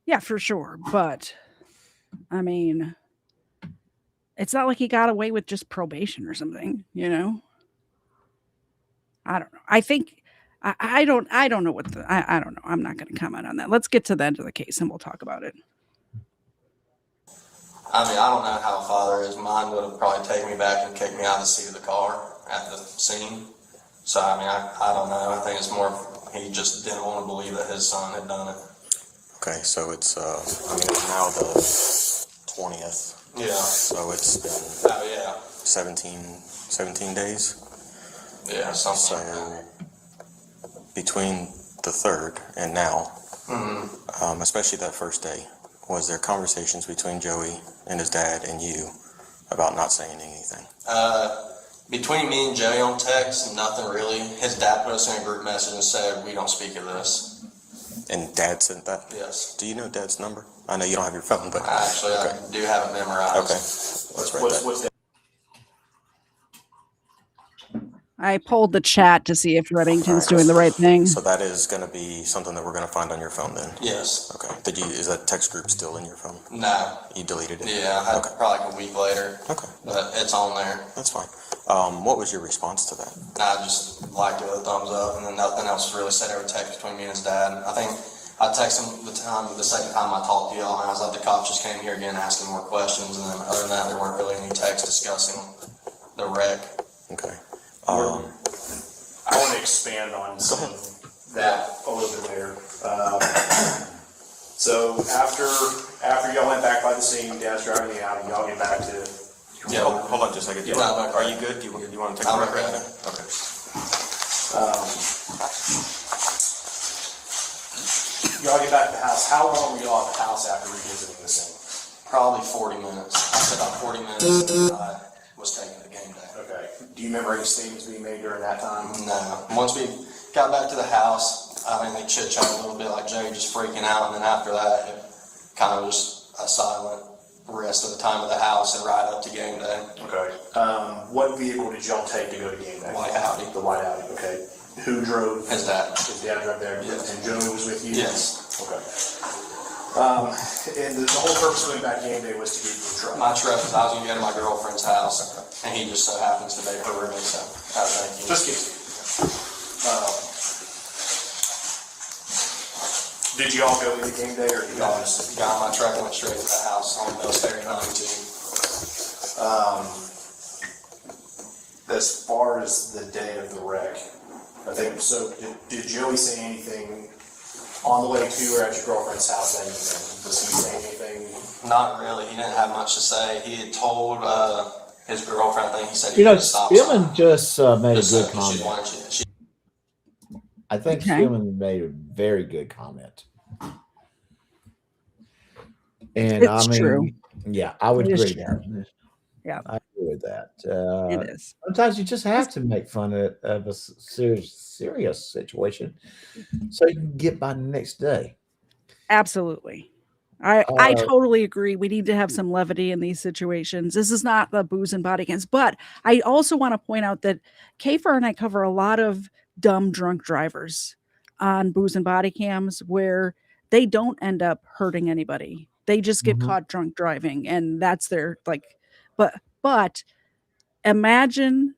Yeah, for sure. But I mean, it's not like he got away with just probation or something, you know? I don't know. I think I don't know what I don't know. I'm not going to comment on that. Let's get to the end of the case and we'll talk about it. I mean, I don't know how a father is. Mine would have probably taken me back and kicked me out of the seat of the car at the scene. So, I mean, I don't know. I think it's more he just didn't want to believe that his son had done it. Okay, so it's it's now the 20th. Yeah. So it's been Oh, yeah. 17 days. Yeah, something like that. So between the 3rd and now, especially that first day, was there conversations between Joey and his dad and you about not saying anything? Between me and Joey on text, nothing really. His dad put us in a group message and said, we don't speak of this. And Dad sent that? Yes. Do you know Dad's number? I know you don't have your phone, but Actually, okay. I do have it memorized. Okay, let's write that. What's that? I pulled the chat to see if Reddington's doing the right thing. So that is going to be something that we're going to find on your phone then? Yes. Okay. Is that text group still in your phone? No. You deleted it? Yeah, I had probably like a week later. Okay. But it's on there. That's fine. What was your response to that? I just liked it with a thumbs up, and then nothing else was really said over text between me and his dad. I think I texted him the second time I talked to y'all, and I was like, the cops just came here again asking more questions, and then other than that, there weren't really any texts discussing the wreck. Okay. I want to expand on some of that a little bit later. So after y'all went back by the scene, Dad's driving the Audi, y'all get back to. Yeah. Hold on just a second. Yeah. Are you good? Do you want to take a I'm break okay. right there? Okay. Y'all get back to the house. How long were y'all at the house after revisiting the scene? Probably 40 minutes. I said about 40 minutes, and I was taking the game day. Okay. Do you remember any statements being made during that time? No. Once we got back to the house, I mean, they chit-chat a little bit, like Joey just freaking out, and then after that, it kind of was a silent rest of the time of the house and ride up to game day. Okay. What vehicle did y'all take to go to game day? White Audi. The white Audi, okay. Who drove? His dad. His dad drove there? Yes. And Joey was with you? Yes. Okay. And the whole purpose of going back game day was to get you a truck? My truck, I was going to go to my girlfriend's house, and he just so happens to be her roommate, so thank you. Just kidding. Did you all go into game day, or did y'all just? Got in my truck and went straight to the house on Mills Ferry 92. as far as the day of the wreck, I think, so did Joey say anything on the way to or at your girlfriend's house? Anything? Was he saying anything? Not really. He didn't have much to say. He had told his girlfriend, I think he said he You know, had a stop sign. Spielman just made a Just good said she comment. wanted you. I think Okay. Spielman made a very good comment. And It's I mean, true. yeah, I would It is agree true. with that. Yeah. I agree with that. It is. Sometimes you just have to make fun of a serious situation so you can get by the next day. Absolutely. I Uh, totally agree. We need to have some levity in these situations. This is not the booze and body cams, but I also want to point out that Kafer and I cover a lot of dumb drunk drivers on booze and body cams where they don't end up hurting anybody. They just get Mhm. caught drunk driving, and that's their like. But imagine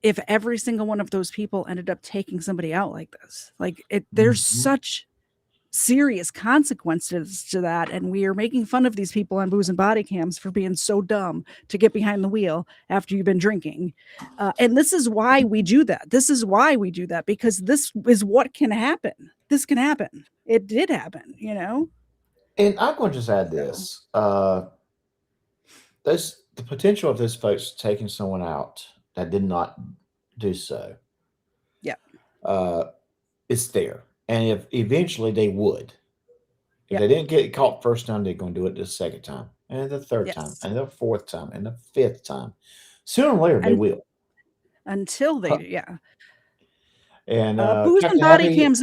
if every single one of those people ended up taking somebody out like this. Like there's Mhm. such serious consequences to that, and we are making fun of these people on booze and body cams for being so dumb to get behind the wheel after you've been drinking, and this is why we do that. This is why we do that, because this is what can happen. This can happen. It did happen, you know. And I'm going to just add this. The potential of those folks taking someone out that did not do so. Yeah. It's there. And if eventually they would. If Yeah. they didn't get caught first time, they're going to do it the second time, and the third time, Yes. and the fourth time, and the fifth time. Sooner or later, they And will. until they Huh. do, yeah. And Booze and Captain Body Happy, Cams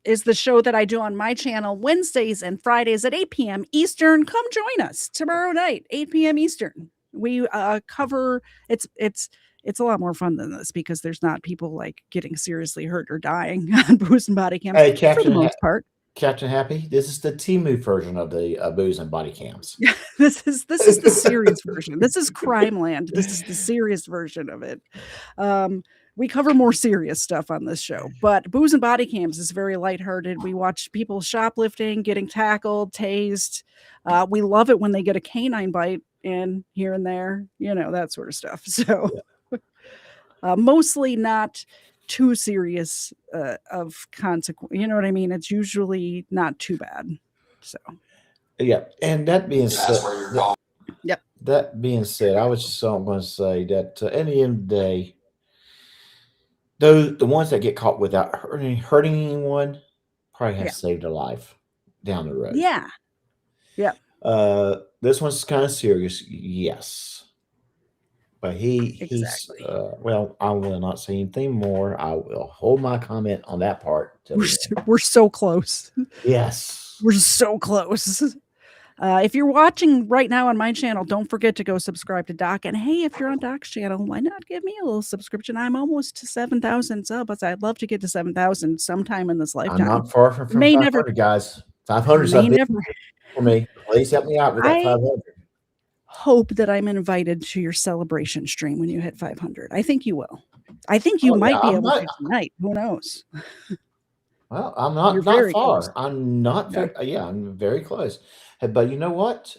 is the show that I do on my channel Wednesdays and Fridays at 8 p.m. Eastern. Come join us tomorrow night, 8 p.m. Eastern. We cover it's a lot more fun than this because there's not people like getting seriously hurt or dying on Booze and Body Cams hey, for the Captain, most part. Captain Happy, this is the Timu version of the booze and body cams. This is the serious version. This is Crime Land. This is the serious version of it. We cover more serious stuff on this show, but Booze and Body Cams is very lighthearted. We watch people shoplifting, getting tackled, tased. We love it when they get a canine bite in here and there, you know, that sort of stuff. So mostly not too serious of consequence. You know what I mean? It's usually not too bad. So Yeah, and that being Yeah, that's said, where you're going. that being said, I was just going to say that at the end of the day, the ones that get caught without hurting anyone probably have Yeah. saved a life down the road. yeah. This one's kind of serious, yes. But he's Exactly. well, I will not say anything more. I will hold my comment on that part till We're the end. we're so close. Yes. We're so close. If you're watching right now on my channel, don't forget to go subscribe to Doc. And hey, if you're on Doc's channel, why not give me a little subscription? I'm almost to 7,000 subs. I'd love to get to 7,000 sometime in this I'm lifetime. not far from May 500, never, guys. 500 is a may big never. for me. Please help me out with that I 500. hope that I'm invited to your celebration stream when you hit 500. I think you will. I think you Oh, yeah, might be I'm able not. to tonight. Who knows? Well, I'm You're not very far. close. I'm not Yeah. very. Yeah, I'm very close. But you know what?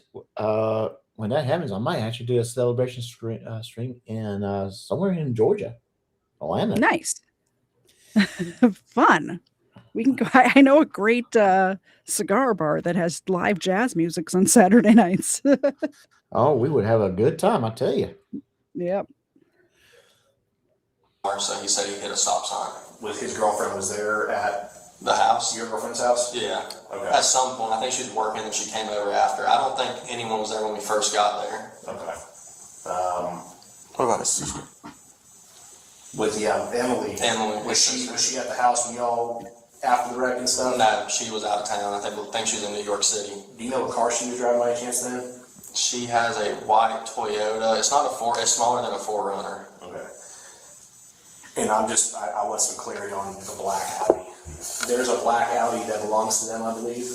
When that happens, I might actually do a celebration stream in somewhere in Georgia, Atlanta. Nice. Fun. We can go. I know a great cigar bar that has live jazz music on Saturday nights. Oh, we would have a good time, I tell you. Yep. So he said he hit a stop sign. Was his girlfriend was there at The house? your girlfriend's house? Yeah. Okay. At some point, I think she was working and she came over after. I don't think anyone was there when we first got there. Okay. What about his sister? With Emily. Emily. Was she at the house when y'all after the wreck and stuff? No, she was out of town. I think she was in New York City. Do you know what car she was driving by any chance then? She has a white Toyota. It's not a it's smaller than a 4Runner. Okay. And I want some clarity on the black Audi. There's a black Audi that belongs to them, I believe.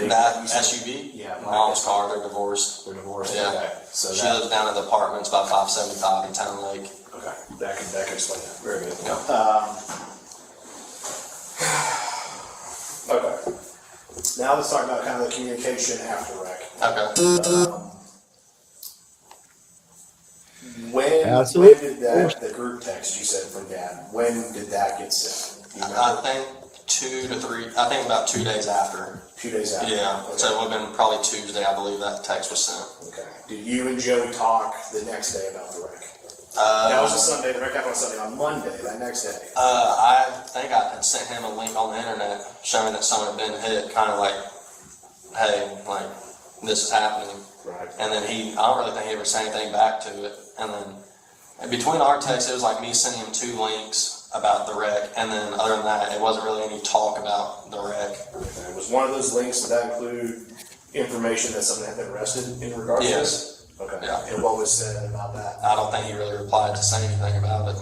That SUV? Yeah. Mom's car. They're divorced. They're divorced. Yeah. Okay. So She that, lives down at the apartments by 575 in Town Lake. okay. That could explain that. Very good. Yeah. Okay. Now let's talk about kind of the communication after wreck. Okay. When Absolutely. did that, the group text you said from Dad, when did that get sent? You I remember? think 2 to 3, I think about 2 days after. 2 days after? Yeah, Okay. so it would have been probably Tuesday, I believe that text was sent. Okay. Did you and Joey talk the next day about the wreck? That was a Sunday, the wreck happened on Sunday. On Monday, that next day. I think I had sent him a link on the internet showing that someone had been hit, kind of like, hey, like, this is happening. Right. And then I don't really think he ever said anything back to it. And then between our texts, it was like me sending him 2 links about the wreck. And then other than that, it wasn't really any talk about the wreck. Okay. Was one of those links, did that include information that someone had been arrested in regards to Yes. this? Okay. Yeah. And what was said about that? I don't think he really replied to say anything about it.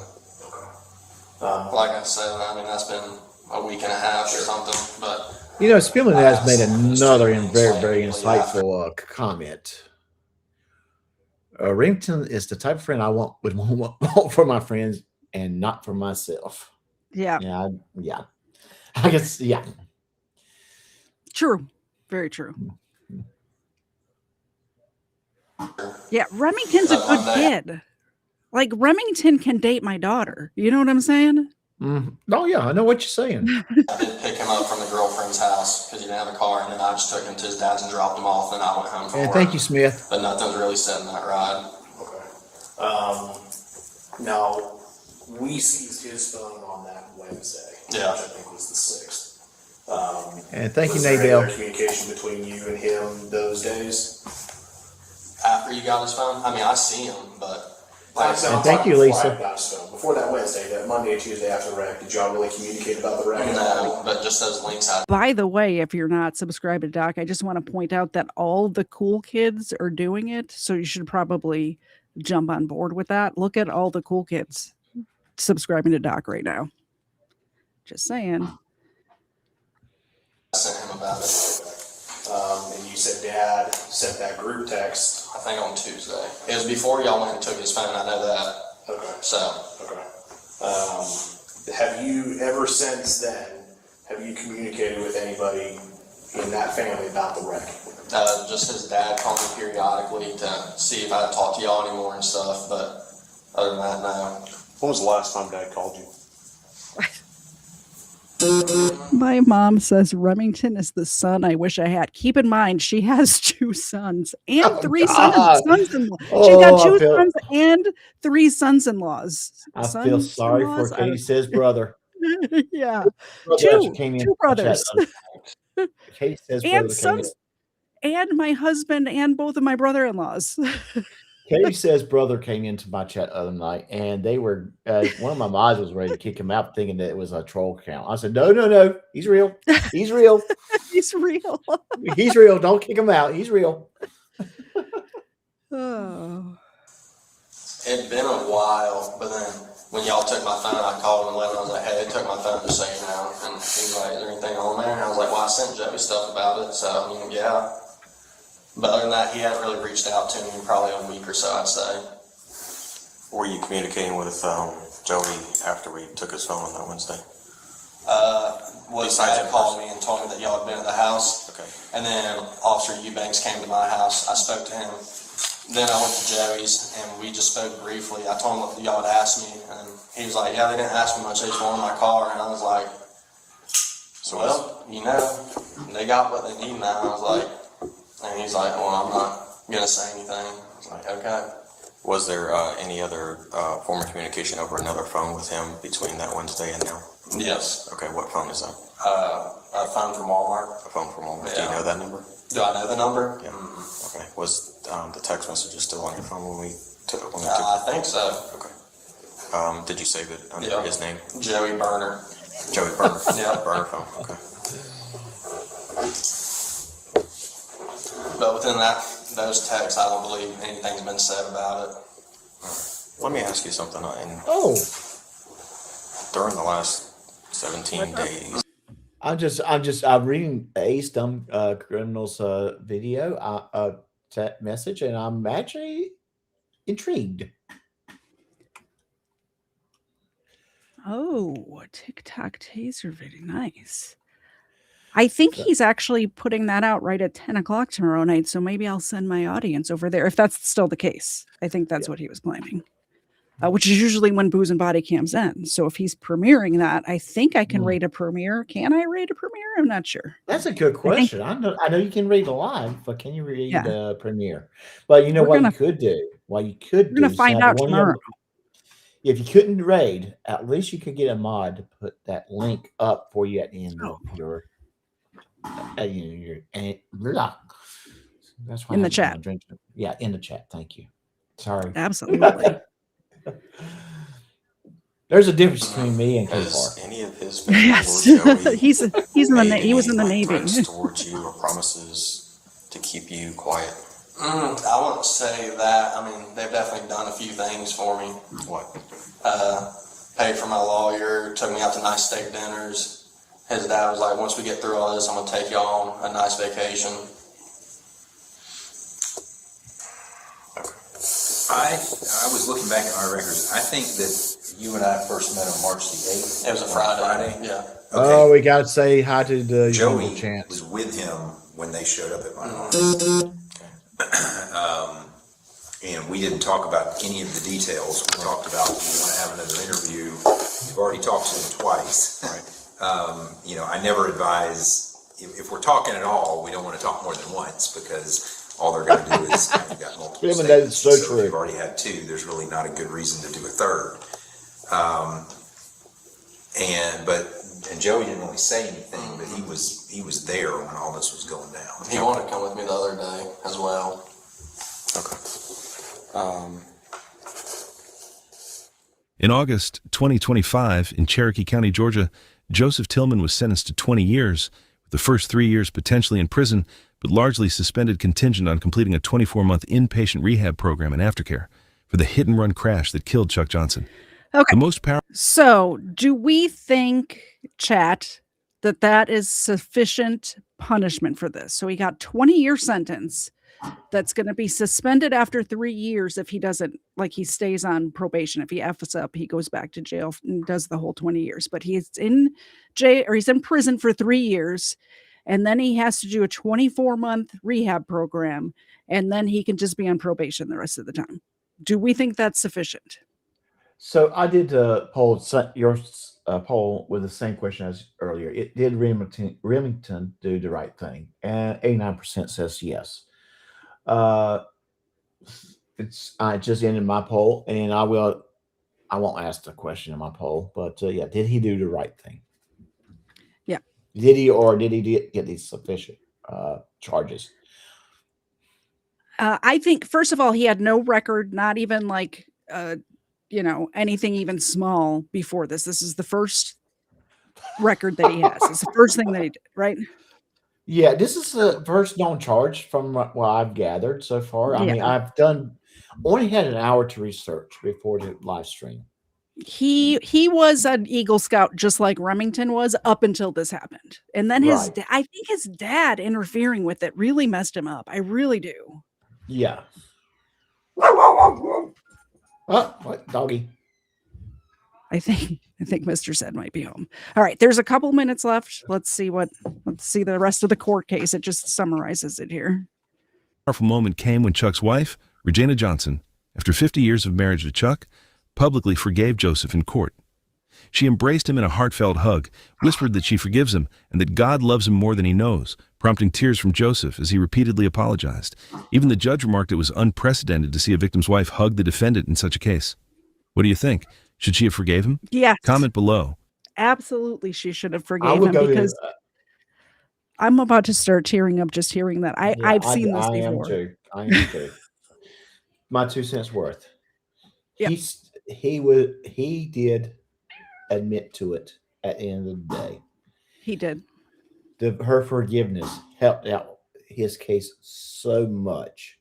Okay. Like I said, I mean, that's been a week and a half or something, but You know, Spielman has made another and very, very Yeah. insightful comment. Remington is the type of friend I would want for my friends and not for myself. Yeah, Yeah. I guess, yeah. true. Very true. Yeah, Remington's a But good one day- kid. Like Remington can date my daughter. You know what I'm saying? Oh, yeah, I know what you're saying. I did pick him up from the girlfriend's house because he didn't have a car, and then I just took him to his dad's and dropped him off, and I went home from And work. thank you, Smith. But nothing's really said in that ride. Okay. Now, we seized his phone on that Wednesday. Yeah. Which I think was the 6th. And thank you, Was there any Nadell. other communication between you and him those days? After you got his phone, I mean, I see him, but like I said, And thank you, Before Lisa. I got his phone. Before that Wednesday, that Monday or Tuesday after the wreck, did y'all really communicate about the wreck? no, but just those links I By the way, if you're not subscribed to Doc, I just want to point out that all the cool kids are doing it. So you should probably jump on board with that. Look at all the cool kids subscribing to Doc right now. Just saying. sent him about it. And you said Dad sent that group text. I think on Tuesday. It was before y'all went and took his phone. I know that. Okay. So Okay. Have you ever since then, have you communicated with anybody in that family about the wreck? just his dad called me periodically to see if I'd talk to y'all anymore and stuff. But other than that, no. When was the last time Dad called you? My mom says Remington is the son I wish I had. Keep in mind, she has 2 sons and Oh, 3 God. sons-in-law. She's Oh, got I 2 feel- sons and 3 sons-in-laws. I feel sorry for Sons-in-laws Katie says brother. yeah. Brother Two- actually came in two to my chat brothers. the other night. Katie says And brother came in. sons and my husband and both of my brother-in-laws. Katie says brother came into my chat the other night, and they were one of my mods was ready to kick him out, thinking that it was a troll account. I said, no, he's real. He's real. He's real. He's real. Don't kick him out. He's real. Oh. It'd been a while, but then when y'all took my phone, I called him and let him. I was like, hey, they took my phone just so you know. And he was like, is there anything on there? And I was like, well, I sent Joey stuff about it. So, I mean, yeah. But other than that, he hadn't really reached out to me in probably a week or so, I'd say. Were you communicating with Joey after we took his phone on that Wednesday? His Besides dad in called me and told me that y'all had been at the house. Okay. And then Officer Eubanks came to my house. I spoke to him. Then I went to Joey's and we just spoke briefly. I told him what y'all had asked me, and he was like, yeah, they didn't ask me much. They just wanted my car. And I was like, So well, you know, they got what they need now. I was like, and he's like, well, I'm not going to say anything. I was like, okay. was there any other form of communication over another phone with him between that Wednesday and now? Yes. Okay, what phone is that? A phone from Walmart. A phone from Walmart. Do you Yeah. know that number? Do I know the number? Yeah. Okay. Was the text messages still on your phone when we took? I think so. Okay. Did you save it under Yeah. his name? Joey Burner. Joey Burner. Yeah. Burner phone. Okay. But within those texts, I don't believe anything's been said about it. Let me ask you something. Oh, During the last 17 days, I'm reading Ace Dumb Criminals video message, and I'm actually intrigued. Oh, TikTok taser video. Nice. I think he's actually putting that out right at 10 o'clock tomorrow night. So maybe I'll send my audience over there if that's still the case. I think that's what he was planning. which is usually when Booze and Body Cams end. So if he's premiering that, I think I can rate a premiere. Can I rate a premiere? I'm not sure. That's a good think- question. I know you can read a live, but can you read Yeah. a premiere? But you know We're what gonna- you could do? What you could We're do gonna is find have out one of your- tomorrow. If you couldn't raid, at least you could get a mod to put that link up for you at the end of your blah. That's why In I the had to chat. go drink. Yeah, in the chat. Thank you. Sorry. Absolutely. There's a difference between me and Has K-Bar. any of his family Yes. or Joey he's in the made he was in the any, Navy. threats towards you or promises to keep you quiet? I wouldn't say that. I mean, they've definitely done a few things for me. What? Paid for my lawyer, took me out to nice steak dinners. His dad was like, once we get through all this, I'm going to take you on a nice vacation. I was looking back at my records. I think that you and I first met on March the 8th. It was a Friday. Yeah. Oh, we got to say hi to the Joey Jungle Chance. was with him when they showed up at my home. And we didn't talk about any of the details. We talked about, we want to have another interview. We've already talked to him twice. Right. You know, I never advise, if we're talking at all, we don't want to talk more than once because all they're going to do is, you've got multiple Yeah, but that is statements. so If true. you've already had two, there's really not a good reason to do a third. And Joey didn't really say anything, but he was there when all this was going down. He wanted to come with me the other day as well. Okay. In August 2025, in Cherokee County, Georgia, Joseph Tillman was sentenced to 20 years, with the first 3 years potentially in prison, but largely suspended contingent on completing a 24-month inpatient rehab program and aftercare for the hit-and-run crash that killed Chuck Johnson. Okay. The most powerful... So, do we think, chat, that is sufficient punishment for this? So he got 20-year sentence that's going to be suspended after 3 years if he doesn't, like, he stays on probation. If he F's up, he goes back to jail and does the whole 20 years. But he's in jail, or he's in prison for 3 years, and then he has to do a 24-month rehab program, and then he can just be on probation the rest of the time. Do we think that's sufficient? So I did your poll with the same question as earlier. It did Remington do the right thing? And 89% says yes. I just ended my poll, and I won't ask the question in my poll, but yeah, did he do the right thing? Yeah. Did he get these sufficient charges? I think, first of all, he had no record, not even like, anything even small before this. This is the first record that he has. It's the first thing that he did, right? Yeah, this is the first known charge from what I've gathered so far. I mean, I've only had an hour to research before the live stream. He was an Eagle Scout just like Remington was up until this happened. And then Right. I think his dad interfering with it really messed him up. I really do. Yeah. Oh, what doggy? I think Mr. Zed might be home. All right, there's a couple minutes left. Let's see the rest of the court case. It just summarizes it here. Powerful moment came when Chuck's wife, Regina Johnson, after 50 years of marriage to Chuck, publicly forgave Joseph in court. She embraced him in a heartfelt hug, whispered that she forgives him and that God loves him more than he knows, prompting tears from Joseph as he repeatedly apologized. Even the judge remarked it was unprecedented to see a victim's wife hug the defendant in such a case. What do you think? Should she have forgave him? Yes. Comment below. Absolutely, she should have I forgave would him go because to. I'm about to start tearing up just hearing that. I've seen this before. I am too. My 2 cents worth. Yeah. He did admit to it at the end of the day. He did. Her forgiveness helped out his case so much.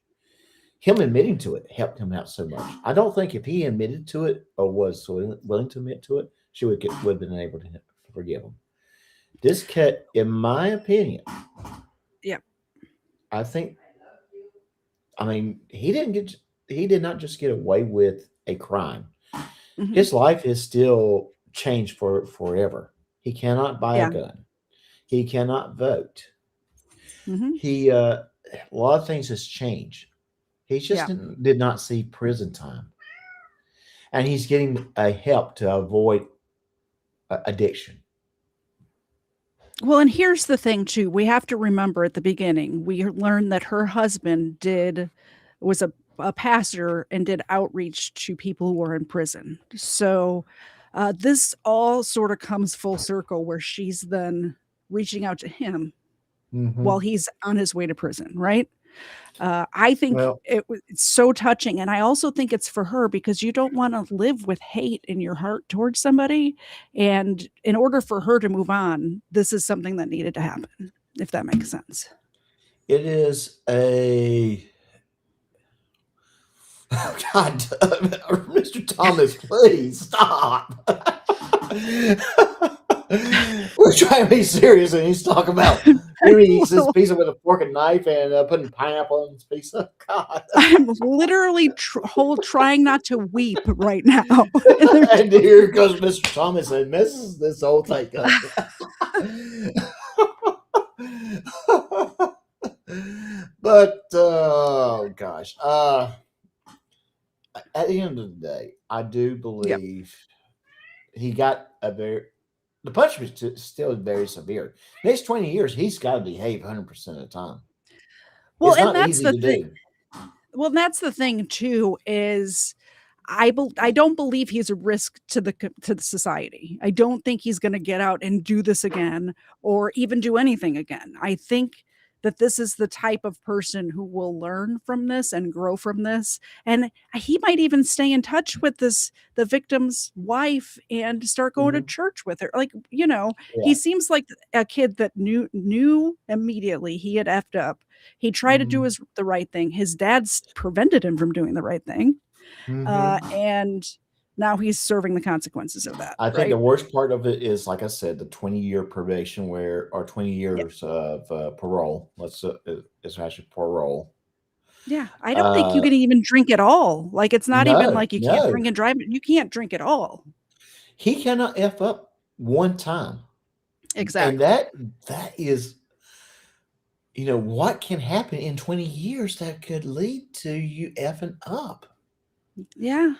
Him admitting to it helped him out so much. I don't think if he admitted to it or was willing to admit to it, she would have been able to forgive him. This cat, in my opinion, yeah, I think. I mean, he did not just get away with a crime. Mhm. His life is still changed forever. He cannot buy a gun. He cannot vote. Mhm. A lot of things has changed. He just did not see prison time. and he's getting help to avoid addiction. Well, and here's the thing too. We have to remember at the beginning, we learned that her husband was a pastor and did outreach to people who were in prison. So this all sort of comes full circle where she's then reaching out to him while he's on his way to prison, right? I think Well, it's so touching. And I also think it's for her because you don't want to live with hate in your heart towards somebody. And in order for her to move on, this is something that needed to happen, if that makes sense. it is a oh, God, Mr. Thomas, please stop. We're trying to be serious, and he's talking about maybe he's this pizza with a fork and knife and putting pineapple on his pizza. God, I'm literally trying not to weep right now. and here goes Mr. Thomas and messes this whole thing up. But oh gosh, at the end of the day, I do believe he got the punishment is still very severe. Next 20 years, he's got to behave 100% of the time. Well, It's and not that's easy the to thing. do. Well, that's the thing too, is I don't believe he's a risk to the society. I don't think he's going to get out and do this again or even do anything again. I think that this is the type of person who will learn from this and grow from this. And he might even stay in touch with the victim's wife and start going to church with her. Like, Yeah. he seems like a kid that knew immediately he had effed up. He tried to do the right thing. His dad's prevented him from doing the right thing. And now he's serving the consequences of that. I think right? the worst part of it is, like I said, the 20-year probation or 20 years of parole. It's actually parole. Yeah, I don't think you can even drink at all. Like, it's not even like you can't drink and drive. You can't drink at all. He cannot F up one time. Exactly. And that is, what can happen in 20 years that could lead to you effing up. Yeah.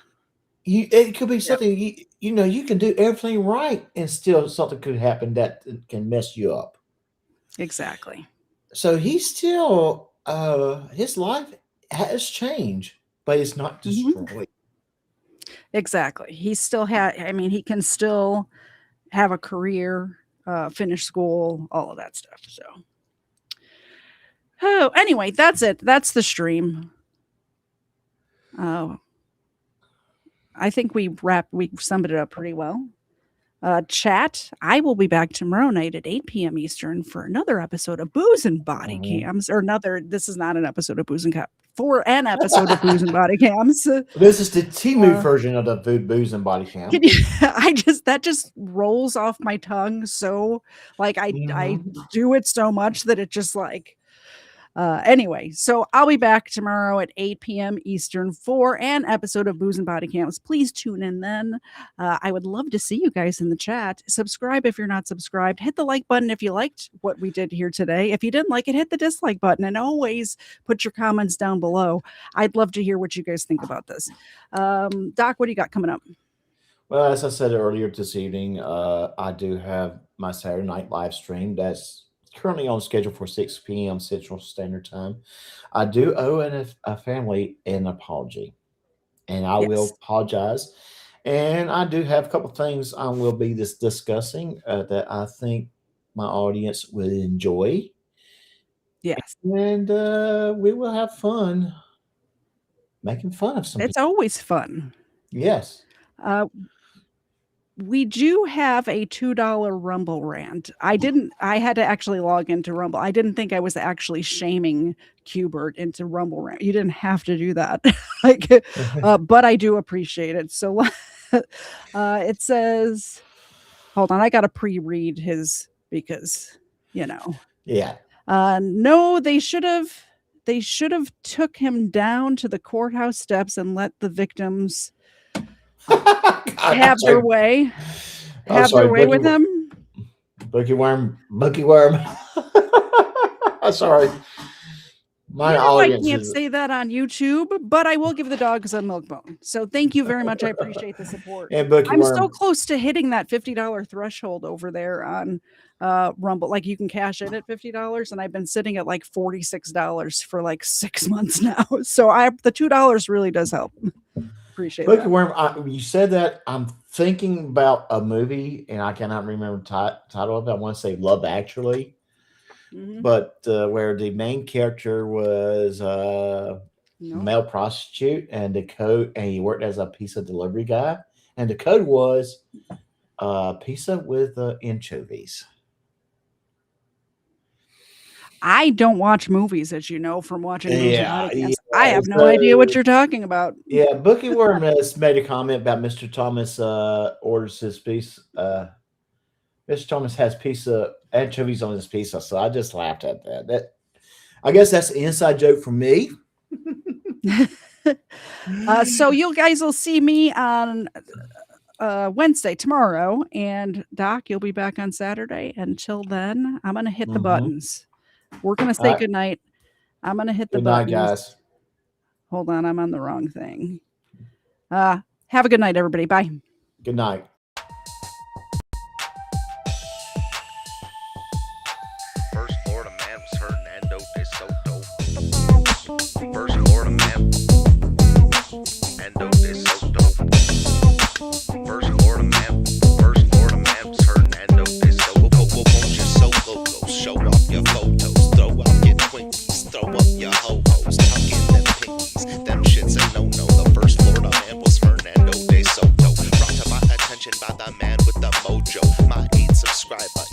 It could be something, you can do everything right and still something could happen that can mess you up. Exactly. So he's still, his life has changed, but it's not destroyed. Exactly. He still he can still have a career, finish school, all of that stuff. So, anyway, that's it. That's the stream. I think we summed it up pretty well. Chat, I will be back tomorrow night at 8 p.m. Eastern for another episode of Booze and Body Cams. This is not an episode of Booze and Cams. For an episode of Booze and Body Cams. This is the Temu version of the Booze and Body Cam. That just rolls off my tongue. So I do it so much that it just anyway, so I'll be back tomorrow at 8 p.m. Eastern for an episode of Booze and Body Cams. Please tune in then. I would love to see you guys in the chat. Subscribe if you're not subscribed. Hit the like button if you liked what we did here today. If you didn't like it, hit the dislike button. And always put your comments down below. I'd love to hear what you guys think about this. Doc, what do you got coming up? Well, as I said earlier this evening, I do have my Saturday night live stream that's currently on schedule for 6 p.m. Central Standard Time. I do owe a family an apology, and I will apologize. And I do have a couple of things I will be discussing that I think my audience will enjoy. Yes. And we will have fun making fun of some It's people. always fun. Yes. We do have a $2 Rumble rant. I had to actually log into Rumble. I didn't think I was actually shaming Qbert into Rumble rant. You didn't have to do that. But I do appreciate it. So it says, hold on, I got to pre-read his because, Yeah. No, they should have took him down to the courthouse steps and let the victims have their way. With him. Bookie worm. I'm sorry. My I audience can't is say that on YouTube, but I will give the dogs a milk bone. So thank you very much. I appreciate the support. and Bookie I'm so Worm. close to hitting that $50 threshold over there on Rumble. Like you can cash in at $50, and I've been sitting at like $46 for like 6 months now. So the $2 really does help. Appreciate Bookie that. Worm, you said that. I'm thinking about a movie, and I cannot remember the title of it. I want to say Love Actually. Mhm. But where the main character was a No. male prostitute, and the code, and he worked as a pizza delivery guy, and the code was pizza with anchovies. I don't watch movies, as you know, from watching Asian Yeah, Audience. yeah, I have no idea what you're talking about. Yeah, Bookie Worm has made a comment about Mr. Thomas orders his piece. Mr. Thomas has pizza anchovies on his pizza, so I just laughed at that. I guess that's an inside joke for me. So you guys will see me on Wednesday, tomorrow, and Doc, you'll be back on Saturday. Until then, I'm gonna hit the buttons. We're gonna say Alright. good night. I'm gonna hit the Good night, buttons. guys. Hold on, I'm on the wrong thing. Have a good night, everybody. Bye. Good night. First Florida man was Hernando de Soto. First Florida man, Hernando de Soto. First Florida man was Hernando de Soto. Won't you so loco? Show off your photos, throw out your Twinkies, throw up your ho-hos, tuck in them pinkies. Them shits a no-no. The first Florida man was Hernando de Soto. Brought to my attention by the man with the mojo. My 8 subscriber